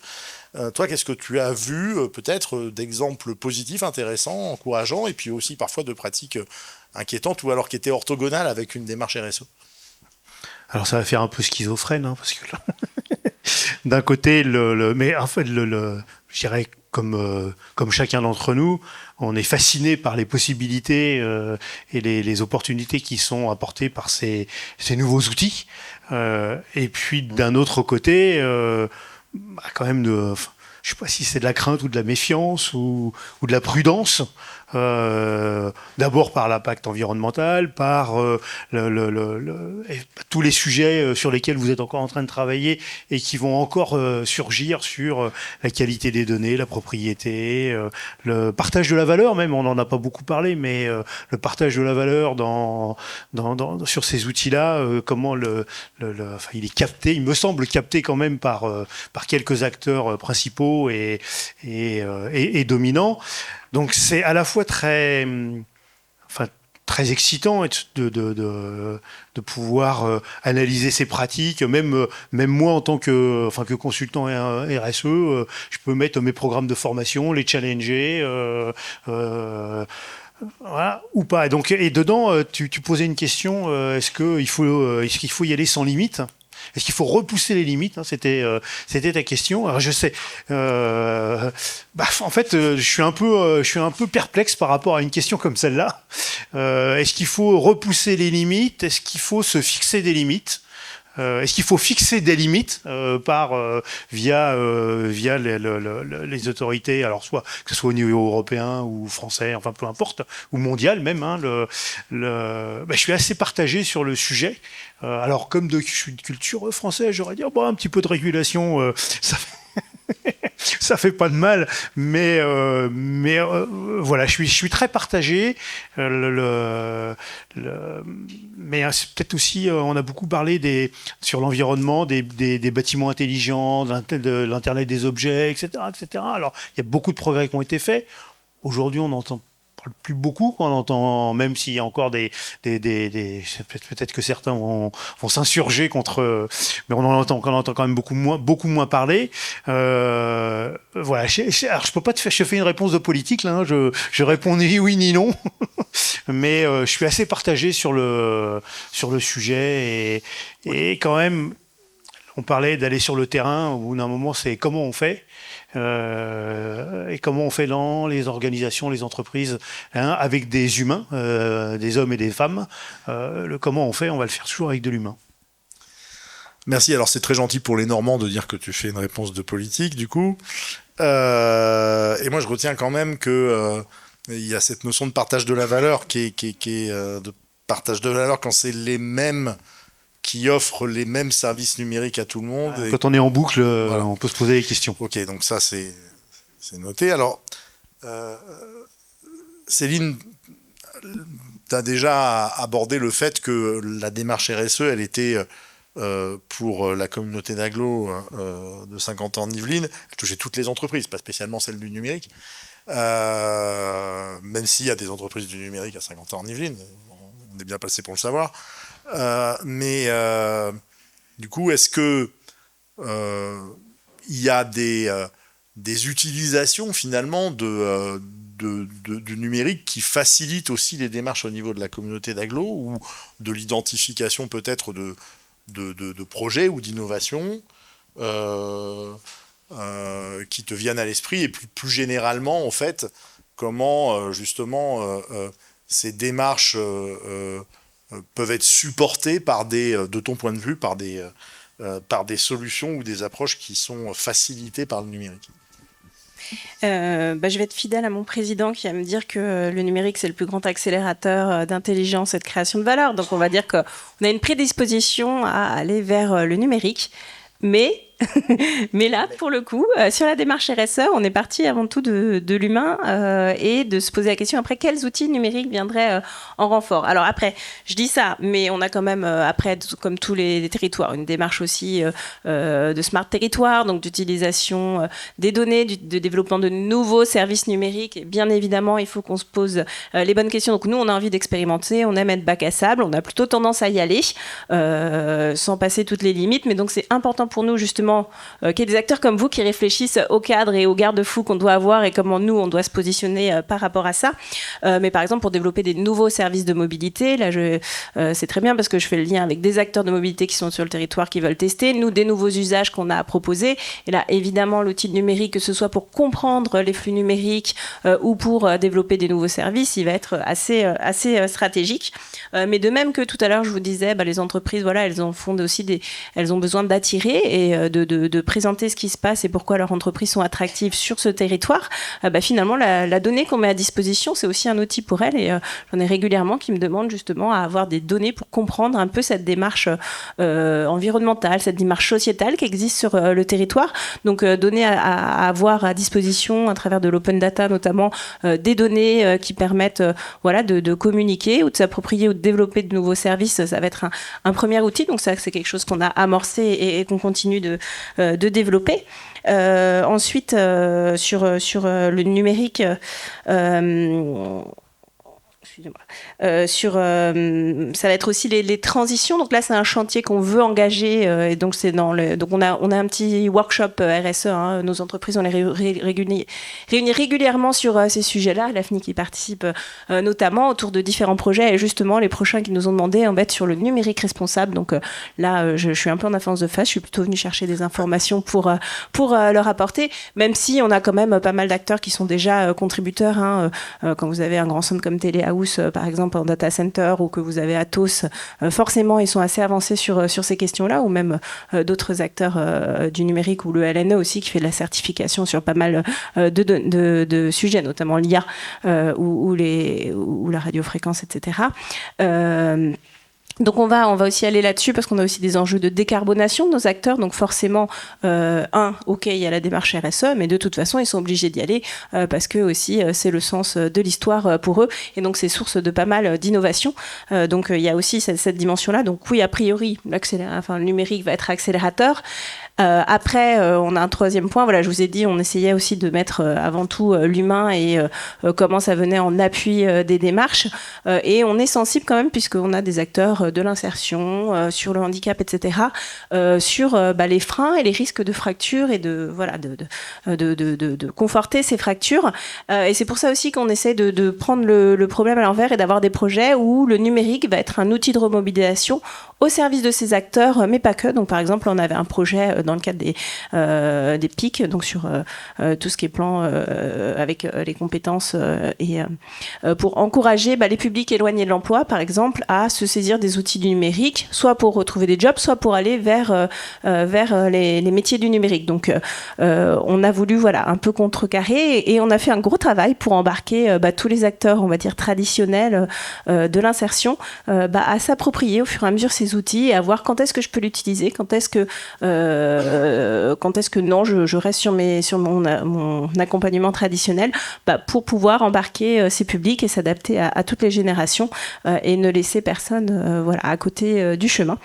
toi, qu'est-ce que tu as vu peut-être d'exemples positifs, intéressants, encourageants, et puis aussi parfois de pratiques inquiétantes ou alors qui étaient orthogonales avec une démarche RSE? Alors ça va faire un peu schizophrène, parce que là, d'un côté, mais en fait, je dirais comme chacun d'entre nous, on est fasciné par les possibilités et les opportunités qui sont apportées par ces nouveaux outils. Et puis d'un autre côté, quand même, je ne sais pas si c'est de la crainte ou de la méfiance ou de la prudence. D'abord par l'impact environnemental, par tous les sujets sur lesquels vous êtes encore en train de travailler et qui vont encore surgir sur la qualité des données, la propriété, le partage de la valeur même, on n'en a pas beaucoup parlé, mais le partage de la valeur sur ces outils-là, comment enfin, il est capté, il me semble capté quand même par quelques acteurs principaux et dominants. Donc c'est à la fois très excitant de pouvoir analyser ces pratiques. Même moi en tant que consultant RSE, je peux mettre mes programmes de formation, les challenger. Voilà, ou pas. Et dedans, tu posais une question, est-ce qu'il faut y aller sans limite ? Est-ce qu'il faut repousser les limites, hein, c'était ta question. Alors je sais, en fait, je suis un peu perplexe par rapport à une question comme celle-là. Est-ce qu'il faut repousser les limites? Est-ce qu'il faut se fixer des limites? Est-ce qu'il faut fixer des limites via les autorités, alors soit que ce soit au niveau européen ou français, enfin peu importe, ou mondial même. Hein, je suis assez partagé sur le sujet. Alors comme je suis de culture française, j'aurais dit un petit peu de régulation, ça fait pas de mal, mais voilà, je suis très partagé. Mais c'est peut-être aussi, on a beaucoup parlé sur l'environnement, des bâtiments intelligents, de l'Internet des objets, etc., etc. Alors, il y a beaucoup de progrès qui ont été faits. Aujourd'hui, on n'entend plus beaucoup, on entend, même s'il y a encore peut-être que certains vont s'insurger contre, mais on entend quand même beaucoup moins parler. Voilà. Alors je peux pas je fais une réponse de politique là, hein, je réponds ni oui ni non, mais je suis assez partagé sur le sujet et quand même, on parlait d'aller sur le terrain. Au bout d'un moment, c'est comment on fait. Et comment on fait dans les organisations, les entreprises, hein, avec des humains, des hommes et des femmes. Comment on fait, on va le faire toujours avec de l'humain. Merci, alors c'est très gentil pour les Normands de dire que tu fais une réponse de politique, du coup. Et moi, je retiens quand même que il y a cette notion de partage de la valeur qui est de partage de valeur quand c'est les mêmes qui offrent les mêmes services numériques à tout le monde. Quand on est en boucle, voilà, on peut se poser des questions. Ok, donc ça, c'est noté. Alors, Céline, tu as déjà abordé le fait que la démarche RSE, elle était, pour la communauté d'agglo de 50 ans de Yvelines, elle touchait toutes les entreprises, pas spécialement celles du numérique. Même s'il y a des entreprises du numérique à 50 ans en Yvelines, on est bien placé pour le savoir. Mais du coup, est-ce que il y a des utilisations finalement du numérique qui facilitent aussi les démarches au niveau de la communauté d'agglo ou de l'identification peut-être de projets ou d'innovations qui te viennent à l'esprit, et plus généralement en fait comment justement ces démarches peuvent être supportés de ton point de vue, par des solutions ou des approches qui sont facilitées par le numérique. Je vais être fidèle à mon président qui va me dire que le numérique, c'est le plus grand accélérateur d'intelligence et de création de valeur. Donc, on va dire qu'on a une prédisposition à aller vers le numérique. Mais là, pour le coup, sur la démarche RSE, on est parti avant tout de l'humain et de se poser la question après quels outils numériques viendraient en renfort. Alors après, je dis ça, mais on a quand même après, comme tous les territoires, une démarche aussi de smart territoire, donc d'utilisation des données, de développement de nouveaux services numériques. Et bien évidemment, il faut qu'on se pose les bonnes questions. Donc nous, on a envie d'expérimenter, on aime être bac à sable, on a plutôt tendance à y aller sans passer toutes les limites. Mais donc c'est important pour nous justement qu'il y ait des acteurs comme vous qui réfléchissent au cadre et aux garde-fous qu'on doit avoir et comment nous, on doit se positionner par rapport à ça. Mais par exemple, pour développer des nouveaux services de mobilité, là, c'est très bien parce que je fais le lien avec des acteurs de mobilité qui sont sur le territoire, qui veulent tester, nous, des nouveaux usages qu'on a à proposer. Et là, évidemment, l'outil numérique, que ce soit pour comprendre les flux numériques ou pour développer des nouveaux services, il va être assez stratégique. Mais de même que tout à l'heure, je vous disais, les entreprises, voilà, elles en font aussi elles ont besoin d'attirer et de présenter ce qui se passe et pourquoi leurs entreprises sont attractives sur ce territoire. Finalement, la donnée qu'on met à disposition, c'est aussi un outil pour elles. Et j'en ai régulièrement qui me demandent justement à avoir des données pour comprendre un peu cette démarche environnementale, cette démarche sociétale qui existe sur le territoire. Donc, données à avoir à disposition à travers de l'open data, notamment des données qui permettent de communiquer ou de s'approprier ou de développer de nouveaux services. Ça va être un premier outil. Donc, ça, c'est quelque chose qu'on a amorcé et qu'on continue de développer. Ensuite, sur le numérique, excusez-moi, ça va être aussi les transitions. Donc là, c'est un chantier qu'on veut engager. Et donc, donc on a un petit workshop RSE. Hein, nos entreprises, on les réunit régulièrement sur ces sujets-là. L'AFNI qui participe notamment autour de différents projets. Et justement, les prochains qui nous ont demandé, on va être sur le numérique responsable. Donc là, je suis un peu en avance de phase. Je suis plutôt venue chercher des informations pour leur apporter. Même si on a quand même pas mal d'acteurs qui sont déjà contributeurs. Hein, quand vous avez un grand centre comme Telehouse, par exemple, en data center, ou que vous avez Atos, forcément, ils sont assez avancés sur ces questions-là, ou même d'autres acteurs du numérique, ou le LNE aussi, qui fait de la certification sur pas mal de sujets, notamment l'IA ou la radiofréquence, etc. Donc on va aussi aller là-dessus parce qu'on a aussi des enjeux de décarbonation de nos acteurs. Donc forcément, ok, il y a la démarche RSE, mais de toute façon, ils sont obligés d'y aller parce que aussi c'est le sens de l'histoire pour eux. Et donc c'est source de pas mal d'innovation. Donc il y a aussi cette dimension-là. Donc oui, a priori, le numérique va être accélérateur. Après, on a un troisième point. Voilà, je vous ai dit, on essayait aussi de mettre avant tout l'humain et comment ça venait en appui des démarches. Et on est sensible quand même, puisqu'on a des acteurs de l'insertion, sur le handicap, etc., sur les freins et les risques de fractures et de conforter ces fractures. Et c'est pour ça aussi qu'on essaie de prendre le problème à l'envers et d'avoir des projets où le numérique va être un outil de remobilisation au service de ces acteurs, mais pas que. Donc, par exemple, on avait un projet dans le cadre des PIC, donc sur tout ce qui est plan avec les compétences et pour encourager les publics éloignés de l'emploi, par exemple, à se saisir des outils du numérique, soit pour retrouver des jobs, soit pour aller vers les métiers du numérique. Donc, on a voulu un peu contrecarrer et on a fait un gros travail pour embarquer tous les acteurs, on va dire, traditionnels de l'insertion à s'approprier au fur et à mesure ces outils et à voir quand est-ce que je peux l'utiliser, quand est-ce que non, je reste sur mon accompagnement traditionnel pour pouvoir embarquer ces publics et s'adapter à toutes les générations et ne laisser personne à côté du chemin.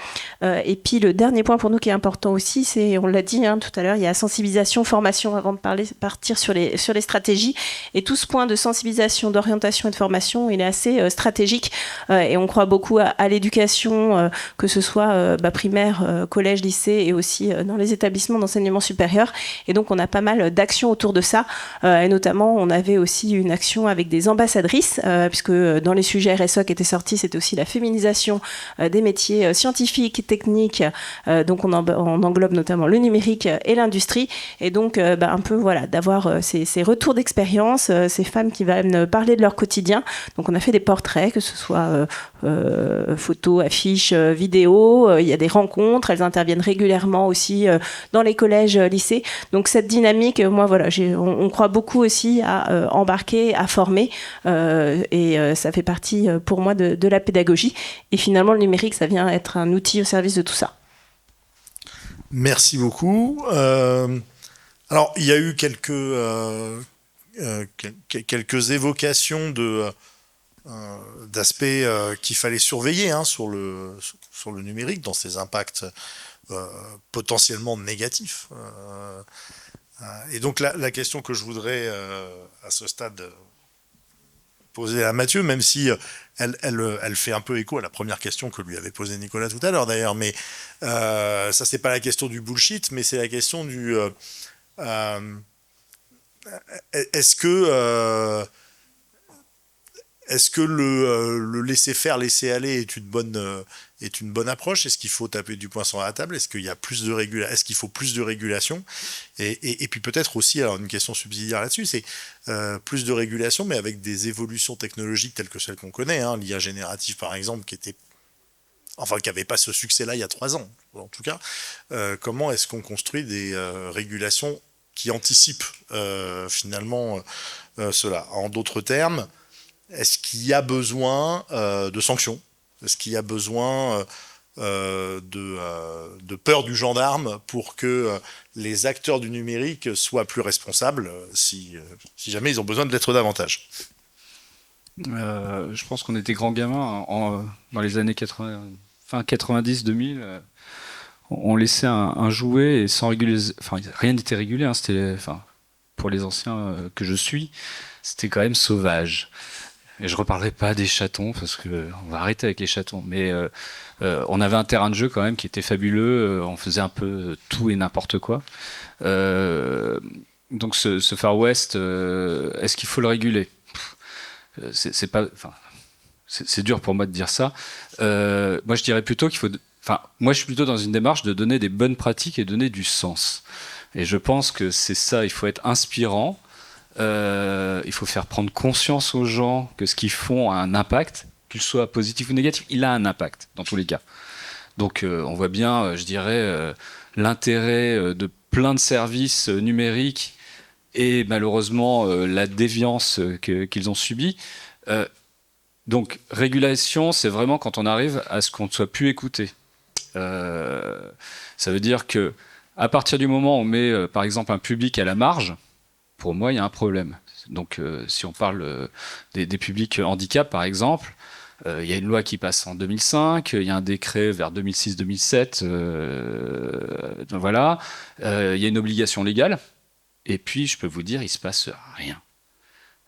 Et puis le dernier point pour nous qui est important aussi, c'est, on l'a dit tout à l'heure, il y a sensibilisation, formation avant de partir sur les stratégies. Et tout ce point de sensibilisation, d'orientation et de formation, il est assez stratégique et on croit beaucoup à l'éducation, que ce soit primaire, collège, lycée et aussi dans les établissements d'enseignement supérieur. Et donc, on a pas mal d'actions autour de ça. Et notamment, on avait aussi une action avec des ambassadrices, puisque dans les sujets RSE qui étaient sortis, c'était aussi la féminisation des métiers scientifiques, techniques. Donc, on englobe notamment le numérique et l'industrie. Et donc, un peu, d'avoir ces retours d'expérience, ces femmes qui viennent parler de leur quotidien. Donc, on a fait des portraits, que ce soit photos, affiches, vidéos. Il y a des rencontres. Elles interviennent régulièrement aussi dans les collèges, lycées. Donc cette dynamique, on croit beaucoup aussi à embarquer, à former, et ça fait partie pour moi de la pédagogie. Et finalement, le numérique, ça vient être un outil au service de tout ça. Merci beaucoup. Alors, il y a eu quelques évocations d'aspects qu'il fallait surveiller sur le numérique dans ses impacts potentiellement négatifs. Et donc la question que je voudrais à ce stade poser à Mathieu, même si elle fait un peu écho à la première question que lui avait posée Nicolas tout à l'heure d'ailleurs, mais ça c'est pas la question du bullshit, mais c'est la question du est-ce que le laisser faire, laisser aller est une bonne approche? Est-ce qu'il faut taper du poing sur la table? Est-ce qu'il y a est-ce qu'il faut plus de régulation? Et puis peut-être aussi, alors une question subsidiaire là-dessus, c'est plus de régulation, mais avec des évolutions technologiques telles que celles qu'on connaît, l'IA générative par exemple, qui n'avait pas ce succès-là il y a 3 ans, en tout cas. Comment est-ce qu'on construit des régulations qui anticipent finalement cela? En d'autres termes, est-ce qu'il y a besoin de sanctions? Est-ce qu'il y a besoin de peur du gendarme pour que les acteurs du numérique soient plus responsables si jamais ils ont besoin de l'être davantage? Je pense qu'on était grands gamins dans les années 80, fin 90-2000. On laissait un jouet et sans réguler. Enfin, rien n'était régulé. C'était, pour les anciens que je suis, c'était quand même sauvage. et je reparlerai pas des chatons parce que on va arrêter avec les chatons. Mais on avait un terrain de jeu quand même qui était fabuleux. On faisait un peu tout et n'importe quoi. Donc ce Far West, est-ce qu'il faut le réguler? C'est pas, enfin, c'est dur pour moi de dire ça. Moi, je dirais plutôt qu'il faut. Enfin, moi, je suis plutôt dans une démarche de donner des bonnes pratiques et donner du sens. Et je pense que c'est ça. Il faut être inspirant. Il faut faire prendre conscience aux gens que ce qu'ils font a un impact, qu'il soit positif ou négatif. Il a un impact dans tous les cas. Donc, on voit bien, je dirais, l'intérêt de plein de services numériques et malheureusement la déviance qu'ils ont subie. Donc, régulation, c'est vraiment quand on arrive à ce qu'on ne soit plus écouté. Ça veut dire que à partir du moment où on met, par exemple, un public à la marge, pour moi, il y a un problème. Donc, si on parle des publics handicap, par exemple, il y a une loi qui passe en 2005, il y a un décret vers 2006-2007, voilà. Il y a une obligation légale. Et puis, je peux vous dire, il se passe rien.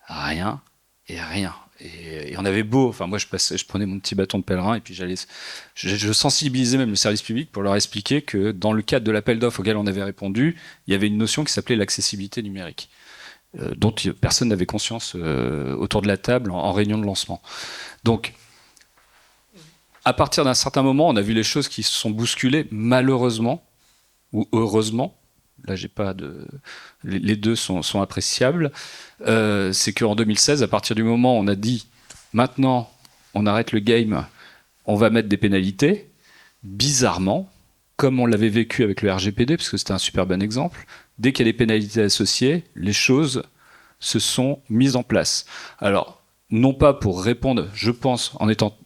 Rien et rien. Et on avait beau, enfin moi je prenais mon petit bâton de pèlerin et puis je sensibilisais même le service public pour leur expliquer que dans le cadre de l'appel d'offres auquel on avait répondu, il y avait une notion qui s'appelait l'accessibilité numérique, dont personne n'avait conscience autour de la table en réunion de lancement. Donc, à partir d'un certain moment, on a vu les choses qui se sont bousculées, malheureusement ou heureusement. Là, j'ai pas de. Les deux sont appréciables. C'est qu'en 2016, à partir du moment où on a dit maintenant, on arrête le game, on va mettre des pénalités, bizarrement, comme on l'avait vécu avec le RGPD, parce que c'était un super bon exemple, dès qu'il y a des pénalités associées, les choses se sont mises en place. Alors, non pas pour répondre, je pense, en étant.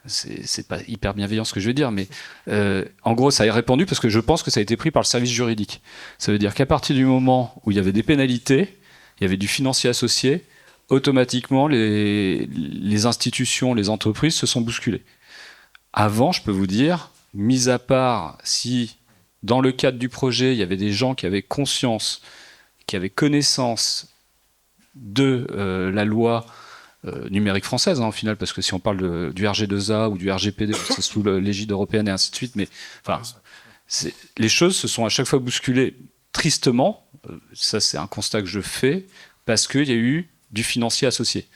C'est pas hyper bienveillant ce que je vais dire, mais en gros, ça a répondu parce que je pense que ça a été pris par le service juridique. Ça veut dire qu'à partir du moment où il y avait des pénalités, il y avait du financier associé, automatiquement, les institutions, les entreprises se sont bousculées. Avant, je peux vous dire, mis à part si, dans le cadre du projet, il y avait des gens qui avaient conscience, qui avaient connaissance de la loi numérique française, hein, au final, parce que si on parle du RG2A ou du RGPD, c'est sous l'égide européenne et ainsi de suite, mais enfin, les choses se sont à chaque fois bousculées tristement. Ça, c'est un constat que je fais, parce qu'il y a eu du financier associé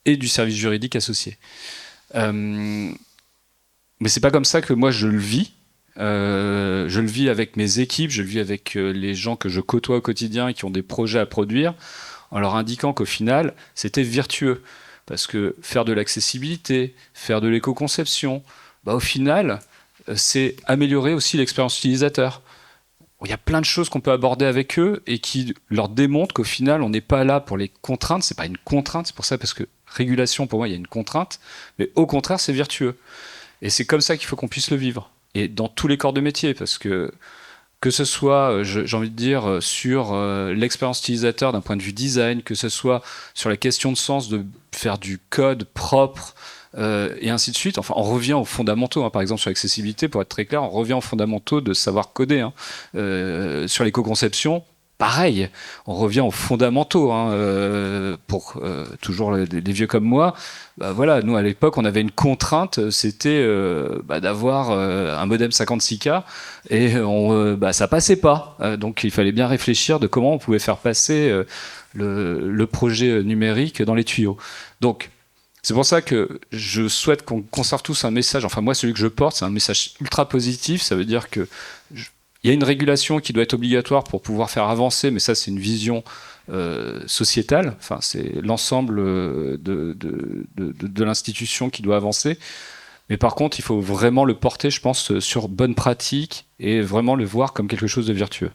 et du service juridique associé. Mais c'est pas comme ça que moi je le vis. Je le vis avec mes équipes, je le vis avec les gens que je côtoie au quotidien et qui ont des projets à produire, en leur indiquant qu'au final, c'était vertueux. Parce que faire de l'accessibilité, faire de l'éco-conception, bah, au final, c'est améliorer aussi l'expérience utilisateur. Il y a plein de choses qu'on peut aborder avec eux et qui leur démontrent qu'au final, on n'est pas là pour les contraintes. C'est pas une contrainte, c'est pour ça, parce que régulation, pour moi, il y a une contrainte, mais au contraire, c'est vertueux. Et c'est comme ça qu'il faut qu'on puisse le vivre. Et dans tous les corps de métier, parce que ce soit, j'ai envie de dire, sur l'expérience utilisateur d'un point de vue design, que ce soit sur la question de sens de faire du code propre, et ainsi de suite. Enfin, on revient aux fondamentaux, hein. Par exemple, sur l'accessibilité, pour être très clair, on revient aux fondamentaux de savoir coder, hein. Sur l'éco-conception, pareil, on revient aux fondamentaux, hein, pour toujours les vieux comme moi. Bah voilà, nous à l'époque on avait une contrainte, c'était d'avoir un modem 56K et ça passait pas. Donc il fallait bien réfléchir de comment on pouvait faire passer le projet numérique dans les tuyaux. Donc c'est pour ça que je souhaite qu'on conserve tous un message. Enfin moi celui que je porte, c'est un message ultra positif. Ça veut dire que il y a une régulation qui doit être obligatoire pour pouvoir faire avancer, mais ça c'est une vision sociétale, enfin, c'est l'ensemble de l'institution qui doit avancer. Mais par contre, il faut vraiment le porter, je pense, sur bonne pratique et vraiment le voir comme quelque chose de vertueux.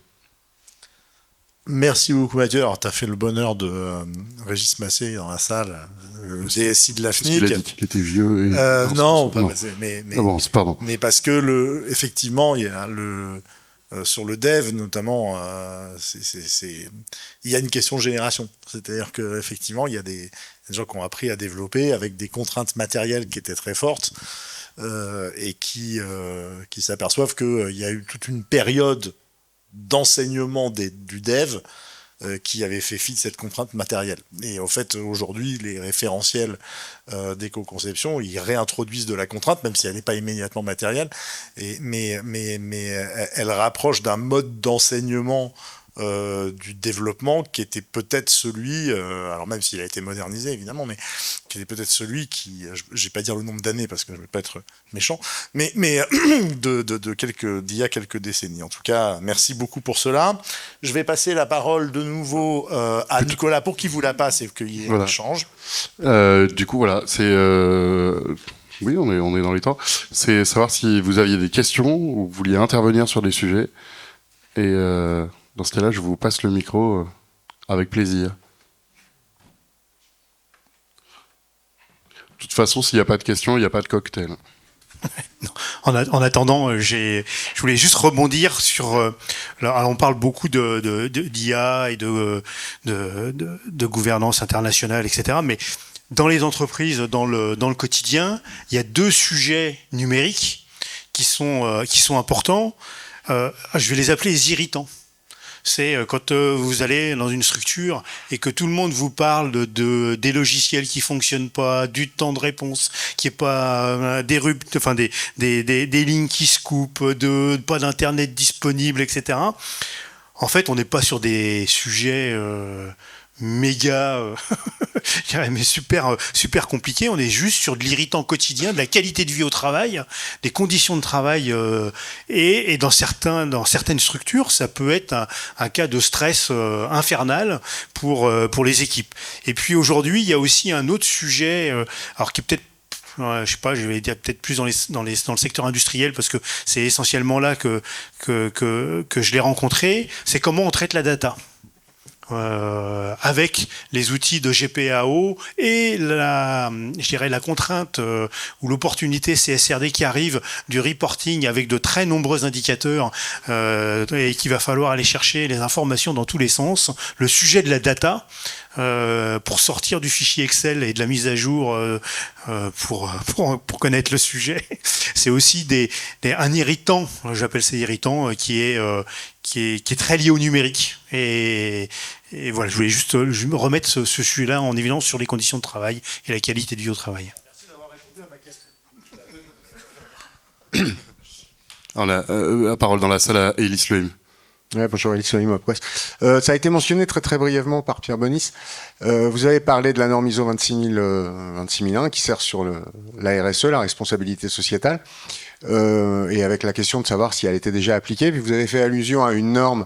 Merci beaucoup Mathieu. Alors tu as fait le bonheur de Régis Massé dans la salle, le DSI de la FNIC. Il a dit qu'il était vieux. Et... non, pas non. Massé, mais Ah bon, pardon. Mais parce que effectivement, il y a sur le dev notamment, il y a une question de génération. C'est-à-dire qu'effectivement, il y a des gens qui ont appris à développer avec des contraintes matérielles qui étaient très fortes et qui s'aperçoivent qu'il y a eu toute une période d'enseignement du dev qui avait fait fi de cette contrainte matérielle. Et en fait, aujourd'hui, les référentiels d'éco-conception, ils réintroduisent de la contrainte, même si elle n'est pas immédiatement matérielle, mais elle rapproche d'un mode d'enseignement du développement qui était peut-être celui, alors même s'il a été modernisé évidemment, mais qui était peut-être celui qui, je vais pas dire le nombre d'années parce que je ne vais pas être méchant, mais d'il y a quelques décennies. En tout cas, merci beaucoup pour cela. Je vais passer la parole de nouveau à Nicolas pour qu'il vous la passe et qu'il y ait un échange. Du coup, voilà, c'est... Oui, on est dans les temps. C'est savoir si vous aviez des questions ou vous vouliez intervenir sur des sujets. Et dans ce cas-là, je vous passe le micro avec plaisir. De toute façon, s'il n'y a pas de questions, il n'y a pas de cocktail. En attendant, je voulais juste rebondir sur. Alors on parle beaucoup d'IA et de gouvernance internationale, etc. Mais dans les entreprises, dans le quotidien, il y a deux sujets numériques qui sont importants. Je vais les appeler les irritants. C'est quand vous allez dans une structure et que tout le monde vous parle des logiciels qui fonctionnent pas, du temps de réponse qui est pas des lignes qui se coupent, pas d'internet disponible, etc. En fait, on n'est pas sur des sujets méga, je dirais, mais super compliqué. On est juste sur de l'irritant quotidien, de la qualité de vie au travail, des conditions de travail, et dans certaines structures, ça peut être un cas de stress infernal pour les équipes. Et puis aujourd'hui, il y a aussi un autre sujet, alors qui est peut-être je sais pas, je vais dire peut-être plus dans le secteur industriel parce que c'est essentiellement là que je l'ai rencontré. C'est comment on traite la data. Avec les outils de GPAO et la contrainte ou l'opportunité CSRD qui arrive du reporting avec de très nombreux indicateurs et qu'il va falloir aller chercher les informations dans tous les sens. Le sujet de la data pour sortir du fichier Excel et de la mise à jour pour connaître le sujet, c'est aussi un irritant, j'appelle ça irritant, qui est très lié au numérique. Et voilà, je voulais juste remettre ce sujet-là en évidence sur les conditions de travail et la qualité de vie au travail. Merci d'avoir répondu à ma question. Alors la parole dans la salle à Élise Lohim. Ouais, bonjour, Élise Lohim. Ça a été mentionné très très brièvement par Pierre Bonis. Vous avez parlé de la norme ISO 26001 qui sert sur la RSE, la responsabilité sociétale. Et avec la question de savoir si elle était déjà appliquée. Puis vous avez fait allusion à une norme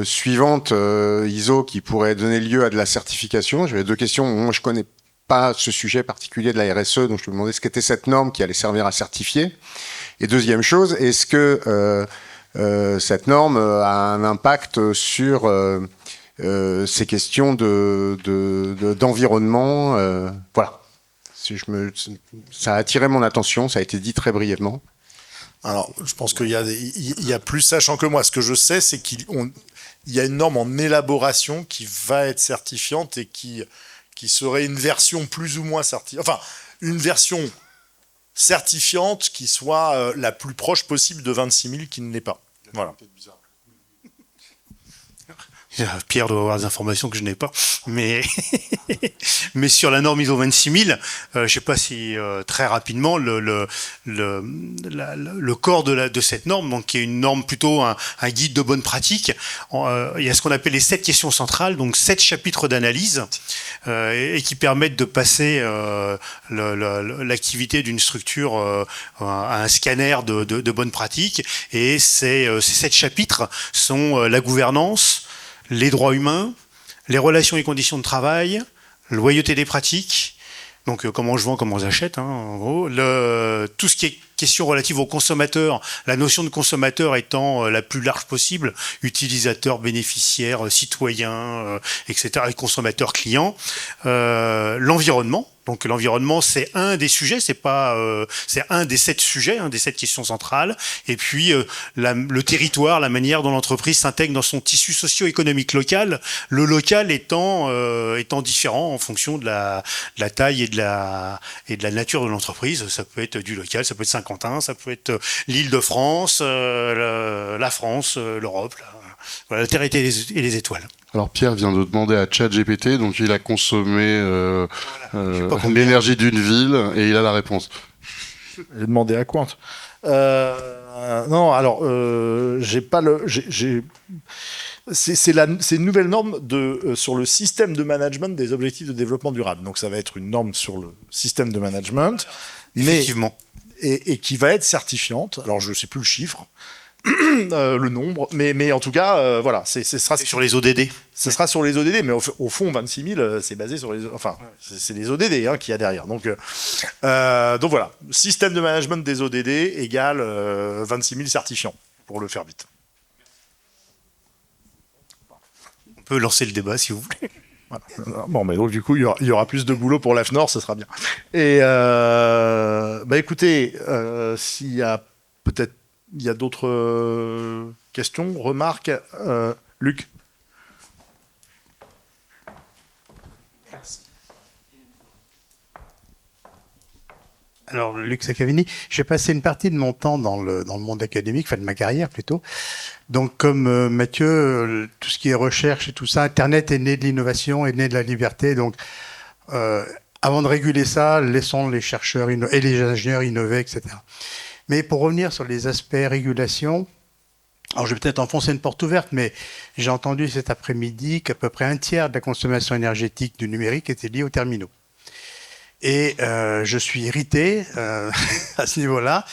suivante ISO qui pourrait donner lieu à de la certification. J'avais deux questions. Moi, je connais pas ce sujet particulier de la RSE, donc je me demandais ce qu'était cette norme qui allait servir à certifier. Et deuxième chose, est-ce que cette norme a un impact sur ces questions d'environnement, voilà. Ça a attiré mon attention, ça a été dit très brièvement. Alors, je pense qu'il y a plus sachant que moi. Ce que je sais, c'est qu'il y a une norme en élaboration qui va être certifiante et qui serait une version plus ou moins certifiante. Enfin, une version certifiante qui soit la plus proche possible de 26 000 qui ne l'est pas. Voilà. Pierre doit avoir des informations que je n'ai pas, mais sur la norme ISO 26000, je sais pas si très rapidement le corps de cette norme, donc qui est une norme plutôt un guide de bonne pratique. Il y a ce qu'on appelle les 7 questions centrales, donc 7 chapitres d'analyse et qui permettent de passer l'activité d'une structure à un scanner de bonne pratique. Et ces 7 chapitres sont la gouvernance, les droits humains, les relations et conditions de travail, la loyauté des pratiques, donc comment je vends, comment j'achète, en gros, tout ce qui est question relative aux consommateurs, la notion de consommateur étant la plus large possible, utilisateurs, bénéficiaires, citoyens, etc., et consommateurs, clients, l'environnement. Donc l'environnement, c'est un des sujets, c'est un des 7 sujets, des 7 questions centrales. Et puis le territoire, la manière dont l'entreprise s'intègre dans son tissu socio-économique local, le local étant différent en fonction de la taille et de la nature de l'entreprise. Ça peut être du local, ça peut être Saint-Quentin, ça peut être l'Île-de-France, la France, l'Europe. Voilà, la Terre et les étoiles. Alors Pierre vient de demander à ChatGPT, donc il a consommé Je sais pas combien. l'énergie d'une ville et il a la réponse. J'ai demandé à Quant. Non, alors, j'ai pas le. C'est une nouvelle norme sur le système de management des objectifs de développement durable. Donc, ça va être une norme sur le système de management, Effectivement. et qui va être certifiante. Alors, je sais plus le chiffre, le nombre, mais en tout cas, voilà, ce sera C'est sur les ODD. ce sera sur les ODD, mais au fond, 26 000, c'est basé sur les... Enfin, c'est les ODD qu'il y a derrière. Donc voilà, système de management des ODD égale 26 000 certifiants, pour le faire vite. On peut lancer le débat si vous voulez. Voilà. Bon, mais donc du coup, il y aura plus de boulot pour l'AFNOR, ce sera bien. Et écoutez, s'il y a peut-être... Il y a d'autres questions, remarques. Luc? Alors, Luc Saccavini, j'ai passé une partie de mon temps dans le monde académique, enfin de ma carrière plutôt. Donc, comme Mathieu, tout ce qui est recherche et tout ça, Internet est né de l'innovation, est né de la liberté. Donc, avant de réguler ça, laissons les chercheurs et les ingénieurs innover, etc. Mais pour revenir sur les aspects régulation, alors je vais peut-être enfoncer une porte ouverte, mais j'ai entendu cet après-midi qu'à peu près un tiers de la consommation énergétique du numérique était liée aux terminaux. Et je suis irrité à ce niveau-là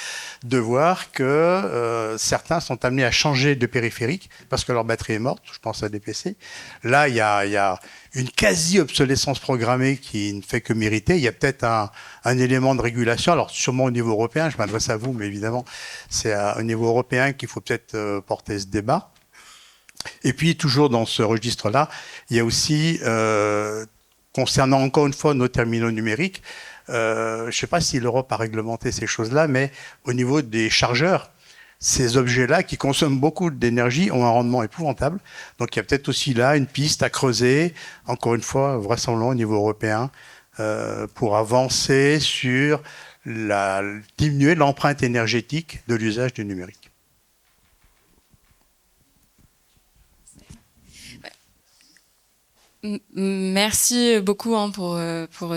de voir que certains sont amenés à changer de périphérique parce que leur batterie est morte, je pense à des PC. Là, il y a une quasi-obsolescence programmée qui ne fait que m'irriter. Il y a peut-être un élément de régulation, alors sûrement au niveau européen, je m'adresse à vous, mais évidemment, c'est au niveau européen qu'il faut peut-être porter ce débat. Et puis, toujours dans ce registre-là, il y a aussi... concernant encore une fois nos terminaux numériques, je ne sais pas si l'Europe a réglementé ces choses-là, mais au niveau des chargeurs, ces objets-là qui consomment beaucoup d'énergie ont un rendement épouvantable. Donc il y a peut-être aussi là une piste à creuser, encore une fois, vraisemblablement au niveau européen, pour avancer sur diminuer l'empreinte énergétique de l'usage du numérique. Merci beaucoup pour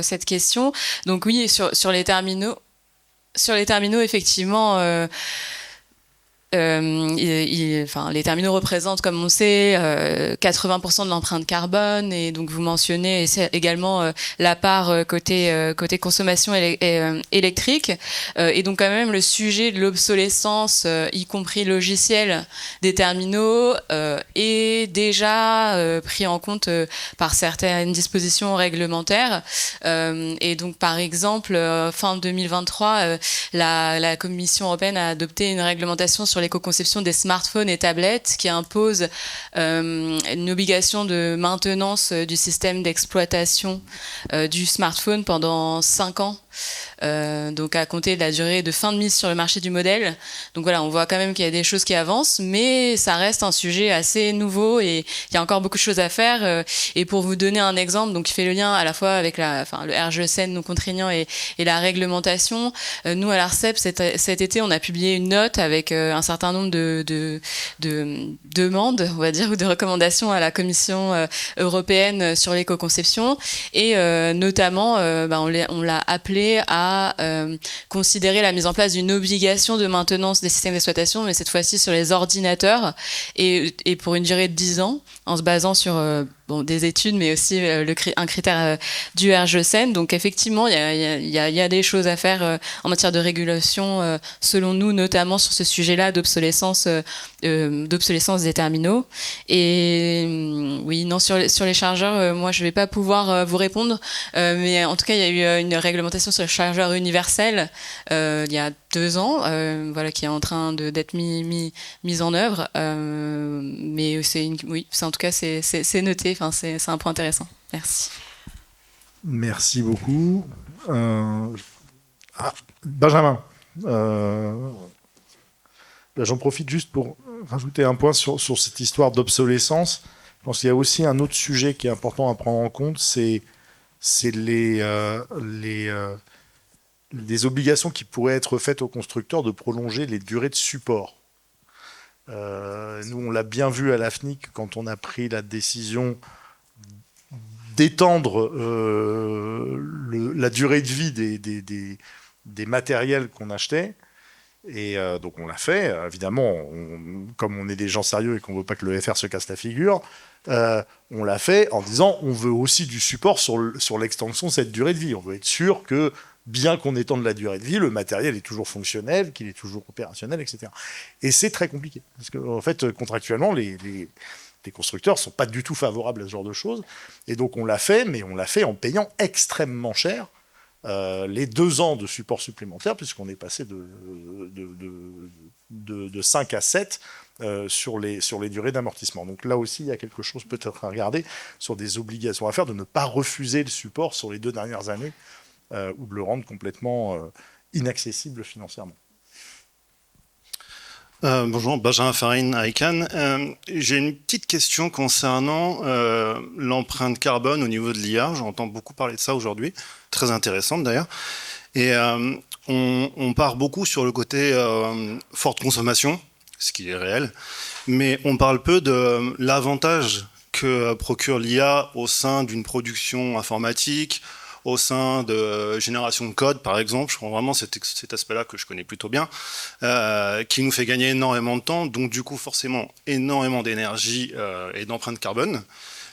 cette question. Donc oui, sur les terminaux, effectivement, les terminaux représentent, comme on sait, 80% de l'empreinte carbone, et donc vous mentionnez également la part côté consommation électrique, et donc quand même le sujet de l'obsolescence, y compris logicielle, des terminaux est déjà pris en compte par certaines dispositions réglementaires, et donc par exemple fin 2023, la Commission européenne a adopté une réglementation sur l'éco-conception des smartphones et tablettes qui impose une obligation de maintenance du système d'exploitation du smartphone pendant 5 ans. Donc à compter de la durée de fin de mise sur le marché du modèle. Donc voilà, on voit quand même qu'il y a des choses qui avancent, mais ça reste un sujet assez nouveau et il y a encore beaucoup de choses à faire. Et pour vous donner un exemple, donc qui fait le lien à la fois avec le RGECN non contraignant et la réglementation, nous à l'ARCEP cet été on a publié une note avec un certain nombre de demandes, on va dire, ou de recommandations à la Commission européenne sur l'éco-conception, et notamment on l'a appelé à considérer la mise en place d'une obligation de maintenance des systèmes d'exploitation, mais cette fois-ci sur les ordinateurs, et pour une durée de 10 ans, en se basant sur des études, mais aussi un critère du RGECN. Donc effectivement, il y a des choses à faire en matière de régulation, selon nous, notamment sur ce sujet-là d'obsolescence des terminaux. Et oui, non, sur les chargeurs, moi je ne vais pas pouvoir vous répondre, mais en tout cas, il y a eu une réglementation sur le chargeur universel il y a 2 ans, qui est en train d'être mise en œuvre. Mais en tout cas, c'est noté. Enfin, c'est un point intéressant. Merci. Merci beaucoup. Benjamin, j'en profite juste pour rajouter un point sur cette histoire d'obsolescence. Je pense qu'il y a aussi un autre sujet qui est important à prendre en compte, c'est des obligations qui pourraient être faites aux constructeurs de prolonger les durées de support. Nous, on l'a bien vu à l'AFNIC quand on a pris la décision d'étendre la durée de vie des matériels qu'on achetait. Et donc on l'a fait. Évidemment, comme on est des gens sérieux et qu'on ne veut pas que le FR se casse la figure, on l'a fait en disant on veut aussi du support sur l'extension de cette durée de vie. On veut être sûr que, bien qu'on étende la durée de vie, le matériel est toujours fonctionnel, qu'il est toujours opérationnel, etc. Et c'est très compliqué. Parce qu'en fait, contractuellement, les constructeurs ne sont pas du tout favorables à ce genre de choses. Et donc on l'a fait, mais on l'a fait en payant extrêmement cher les 2 ans de support supplémentaire, puisqu'on est passé de 5 à 7 sur les durées d'amortissement. Donc là aussi, il y a quelque chose peut-être à regarder sur des obligations à faire, de ne pas refuser le support sur les 2 dernières années ou de le rendre complètement inaccessible financièrement. Bonjour, Benjamin Farine à ICANN. J'ai une petite question concernant l'empreinte carbone au niveau de l'IA. J'entends beaucoup parler de ça aujourd'hui, très intéressante d'ailleurs. Et on part beaucoup sur le côté forte consommation, ce qui est réel, mais on parle peu de l'avantage que procure l'IA au sein d'une production informatique, au sein de génération de code, par exemple. Je crois vraiment cet aspect-là que je connais plutôt bien, qui nous fait gagner énormément de temps, donc du coup forcément énormément d'énergie et d'empreinte carbone.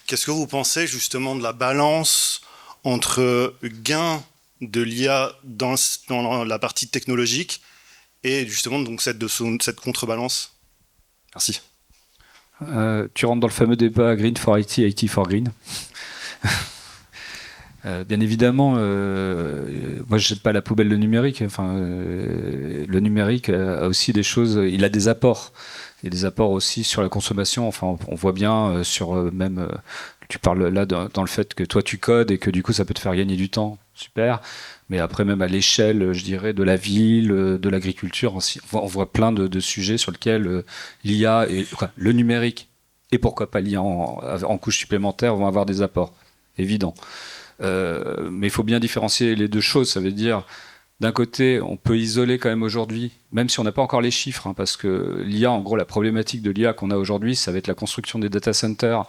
Qu'est-ce que vous pensez justement de la balance entre gain de l'IA dans la partie technologique et justement donc cette contrebalance? Merci. Tu rentres dans le fameux débat Green for IT, IT for Green. Bien évidemment, moi je jette pas à la poubelle le numérique. Enfin, le numérique a aussi des choses. Il a des apports. Il y a des apports aussi sur la consommation. Enfin, on voit bien sur même. Tu parles là dans le fait que toi tu codes et que du coup ça peut te faire gagner du temps. Super. Mais après même à l'échelle, je dirais, de la ville, de l'agriculture, on voit plein de sujets sur lesquels l'IA et le numérique et pourquoi pas l'IA en couche supplémentaire vont avoir des apports évidents. Mais il faut bien différencier les deux choses. Ça veut dire, d'un côté, on peut isoler quand même aujourd'hui, même si on n'a pas encore les chiffres, hein, parce que l'IA, en gros, la problématique de l'IA qu'on a aujourd'hui, ça va être la construction des data centers,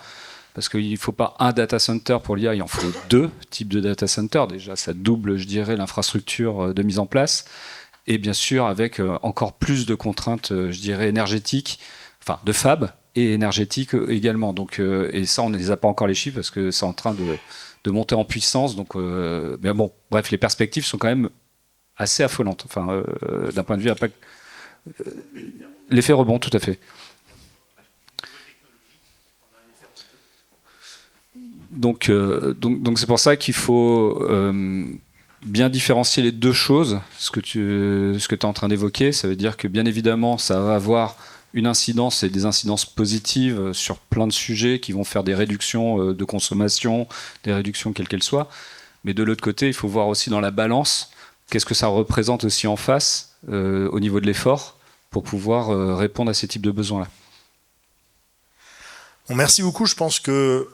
parce qu'il ne faut pas un data center pour l'IA, il en faut 2 types de data centers. Déjà, ça double, je dirais, l'infrastructure de mise en place, et bien sûr, avec encore plus de contraintes, je dirais, énergétiques, enfin, de fab et énergétiques également. Donc, et ça, on ne les a pas encore les chiffres, parce que c'est en train de monter en puissance. Donc, mais bon, bref, les perspectives sont quand même assez affolantes. Enfin, d'un point de vue impact, l'effet rebond, tout à fait. Donc c'est pour ça qu'il faut bien différencier les deux choses. Ce que tu es en train d'évoquer, ça veut dire que bien évidemment, ça va avoir une incidence et des incidences positives sur plein de sujets qui vont faire des réductions de consommation, des réductions quelles qu'elles soient. Mais de l'autre côté, il faut voir aussi dans la balance qu'est-ce que ça représente aussi en face au niveau de l'effort pour pouvoir répondre à ces types de besoins-là. Bon, merci beaucoup. Je pense que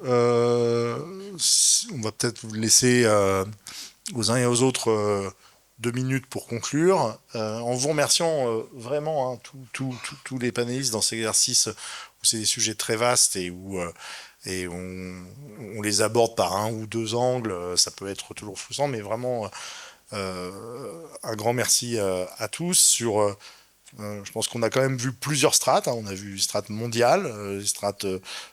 on va peut-être vous laisser aux uns et aux autres 2 minutes pour conclure, en vous remerciant vraiment tous les panélistes dans cet exercice où c'est des sujets très vastes et où on les aborde par 1 ou 2 angles. Ça peut être toujours frustrant, mais vraiment un grand merci à tous. Je pense qu'on a quand même vu plusieurs strates. On a vu une strate mondiale, des strates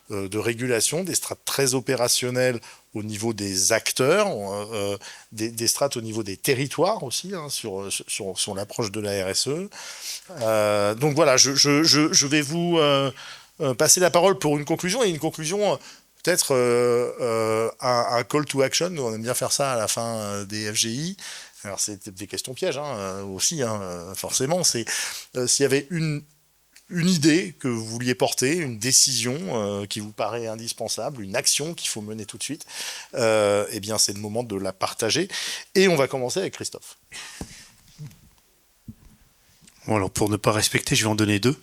de régulation, des strates très opérationnelles au niveau des acteurs, des strates au niveau des territoires aussi, hein, sur l'approche de la RSE. Donc voilà, je vais vous passer la parole pour une conclusion, et une conclusion peut-être un call to action. On aime bien faire ça à la fin des FGI. Alors c'est des questions pièges aussi, forcément. C'est s'il y avait une idée que vous vouliez porter, une décision qui vous paraît indispensable, une action qu'il faut mener tout de suite, eh bien c'est le moment de la partager. Et on va commencer avec Christophe. Bon, alors pour ne pas respecter, je vais en donner 2.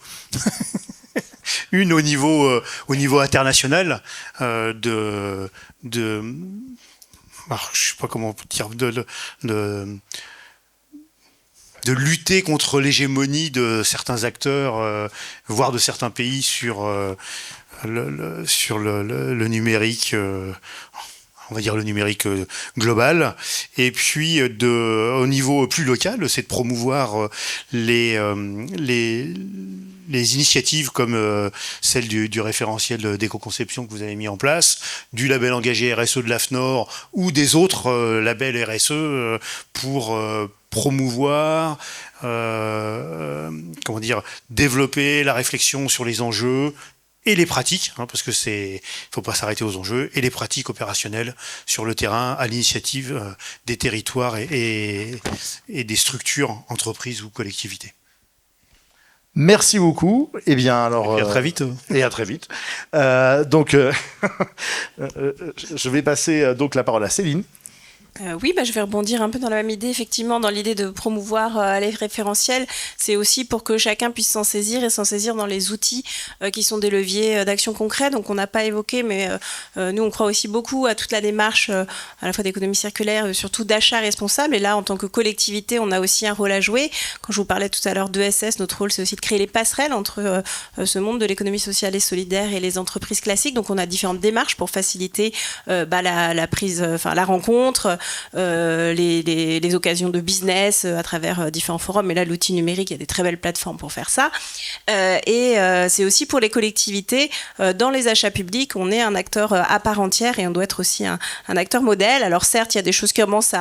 Une au niveau international je sais pas comment dire, de lutter contre l'hégémonie de certains acteurs, voire de certains pays sur le numérique. On va dire le numérique global, et puis au niveau plus local, c'est de promouvoir les initiatives comme celle du référentiel d'éco-conception que vous avez mis en place, du label engagé RSE de l'AFNOR ou des autres labels RSE pour promouvoir, développer la réflexion sur les enjeux et les pratiques, parce que faut pas s'arrêter aux enjeux, et les pratiques opérationnelles sur le terrain à l'initiative des territoires et des structures, entreprises ou collectivités. Merci beaucoup. Eh bien, alors. Et à très vite. Et à très vite. Je vais passer donc la parole à Céline. Oui, je vais rebondir un peu dans la même idée, effectivement, dans l'idée de promouvoir les référentiels. C'est aussi pour que chacun puisse s'en saisir et s'en saisir dans les outils qui sont des leviers d'action concrète. Donc, on n'a pas évoqué, mais nous, on croit aussi beaucoup à toute la démarche à la fois d'économie circulaire, surtout d'achat responsable. Et là, en tant que collectivité, on a aussi un rôle à jouer. Quand je vous parlais tout à l'heure d'ESS, notre rôle, c'est aussi de créer les passerelles entre ce monde de l'économie sociale et solidaire et les entreprises classiques. Donc, on a différentes démarches pour faciliter la prise, la rencontre, les occasions de business à travers différents forums. Et là, l'outil numérique, il y a des très belles plateformes pour faire ça. C'est aussi pour les collectivités. Dans les achats publics, on est un acteur à part entière et on doit être aussi un acteur modèle. Alors certes, il y a des choses qui commencent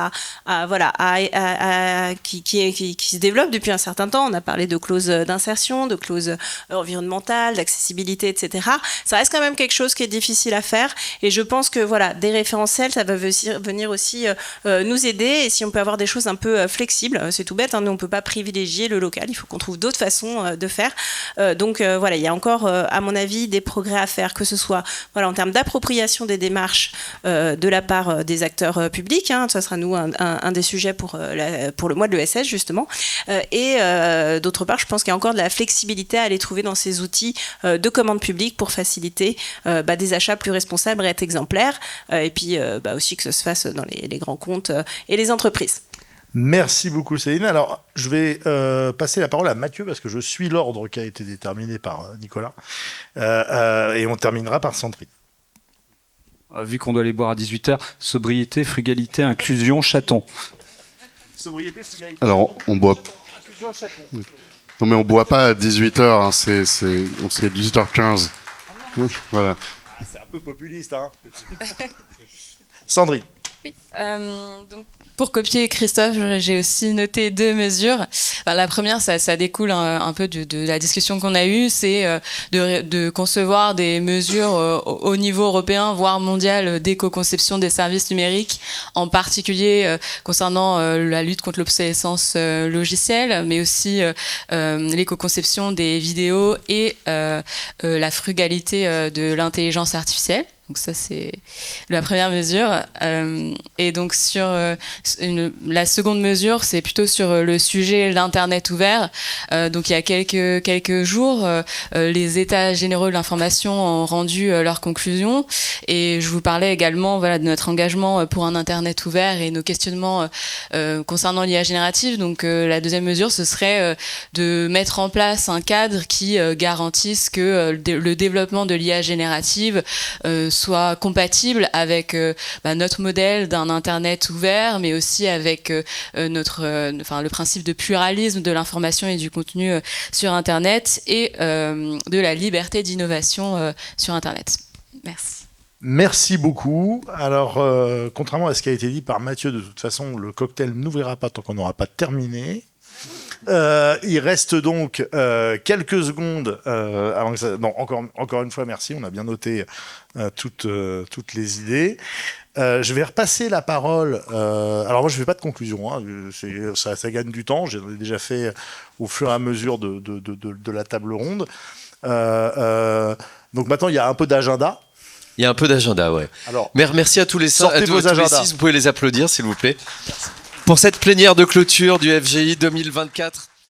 qui se développent depuis un certain temps. On a parlé de clauses d'insertion, de clauses environnementales, d'accessibilité, etc. Ça reste quand même quelque chose qui est difficile à faire. Et je pense que des référentiels, ça va venir aussi nous aider, et si on peut avoir des choses un peu flexibles, c'est tout bête, nous on peut pas privilégier le local, il faut qu'on trouve d'autres façons de faire. Il y a encore à mon avis des progrès à faire, que ce soit en termes d'appropriation des démarches de la part des acteurs publics, ça sera nous un des sujets pour le mois de l'ESS justement, et d'autre part je pense qu'il y a encore de la flexibilité à aller trouver dans ces outils de commande publique pour faciliter des achats plus responsables et être exemplaires, et puis aussi que ça se fasse dans les grands comptes et les entreprises. Merci beaucoup Céline. Alors je vais passer la parole à Mathieu parce que je suis l'ordre qui a été déterminé par Nicolas, et on terminera par Sandrine. Vu qu'on doit aller boire à 18h, sobriété, frugalité, inclusion, chaton. Sobriété, frugalité. Alors on boit. Non mais on boit pas à 18h, c'est 18h15. Voilà. C'est un peu populiste, Sandrine. Oui. Donc, pour copier Christophe, j'ai aussi noté 2 mesures. La première, ça découle un peu de la discussion qu'on a eue, c'est de concevoir des mesures au niveau européen, voire mondial, d'éco-conception des services numériques, en particulier concernant la lutte contre l'obsolescence logicielle, mais aussi l'éco-conception des vidéos et la frugalité de l'intelligence artificielle. Donc ça, c'est la première mesure. Et donc sur la seconde mesure, c'est plutôt sur le sujet de l'Internet ouvert. Donc il y a quelques jours, les États généraux de l'information ont rendu leurs conclusions. Et je vous parlais également de notre engagement pour un Internet ouvert et nos questionnements concernant l'IA générative. Donc la deuxième mesure, ce serait de mettre en place un cadre qui garantisse que le développement de l'IA générative soit compatible avec notre modèle d'un Internet ouvert, mais aussi avec le principe de pluralisme de l'information et du contenu sur Internet et de la liberté d'innovation sur Internet. Merci. Merci beaucoup. Alors, contrairement à ce qui a été dit par Mathieu, de toute façon, le cocktail n'ouvrira pas tant qu'on n'aura pas terminé. Il reste donc quelques secondes avant que ça... Non, encore une fois, merci. On a bien noté toutes les idées. Je vais repasser la parole. Alors moi, je ne fais pas de conclusion. Ça gagne du temps. J'en ai déjà fait au fur et à mesure de la table ronde. Donc maintenant, il y a un peu d'agenda. Il y a un peu d'agenda, ouais. Alors, merci à tous les 6. agendas. Vous pouvez les applaudir, s'il vous plaît. Pour cette plénière de clôture du FGI 2024.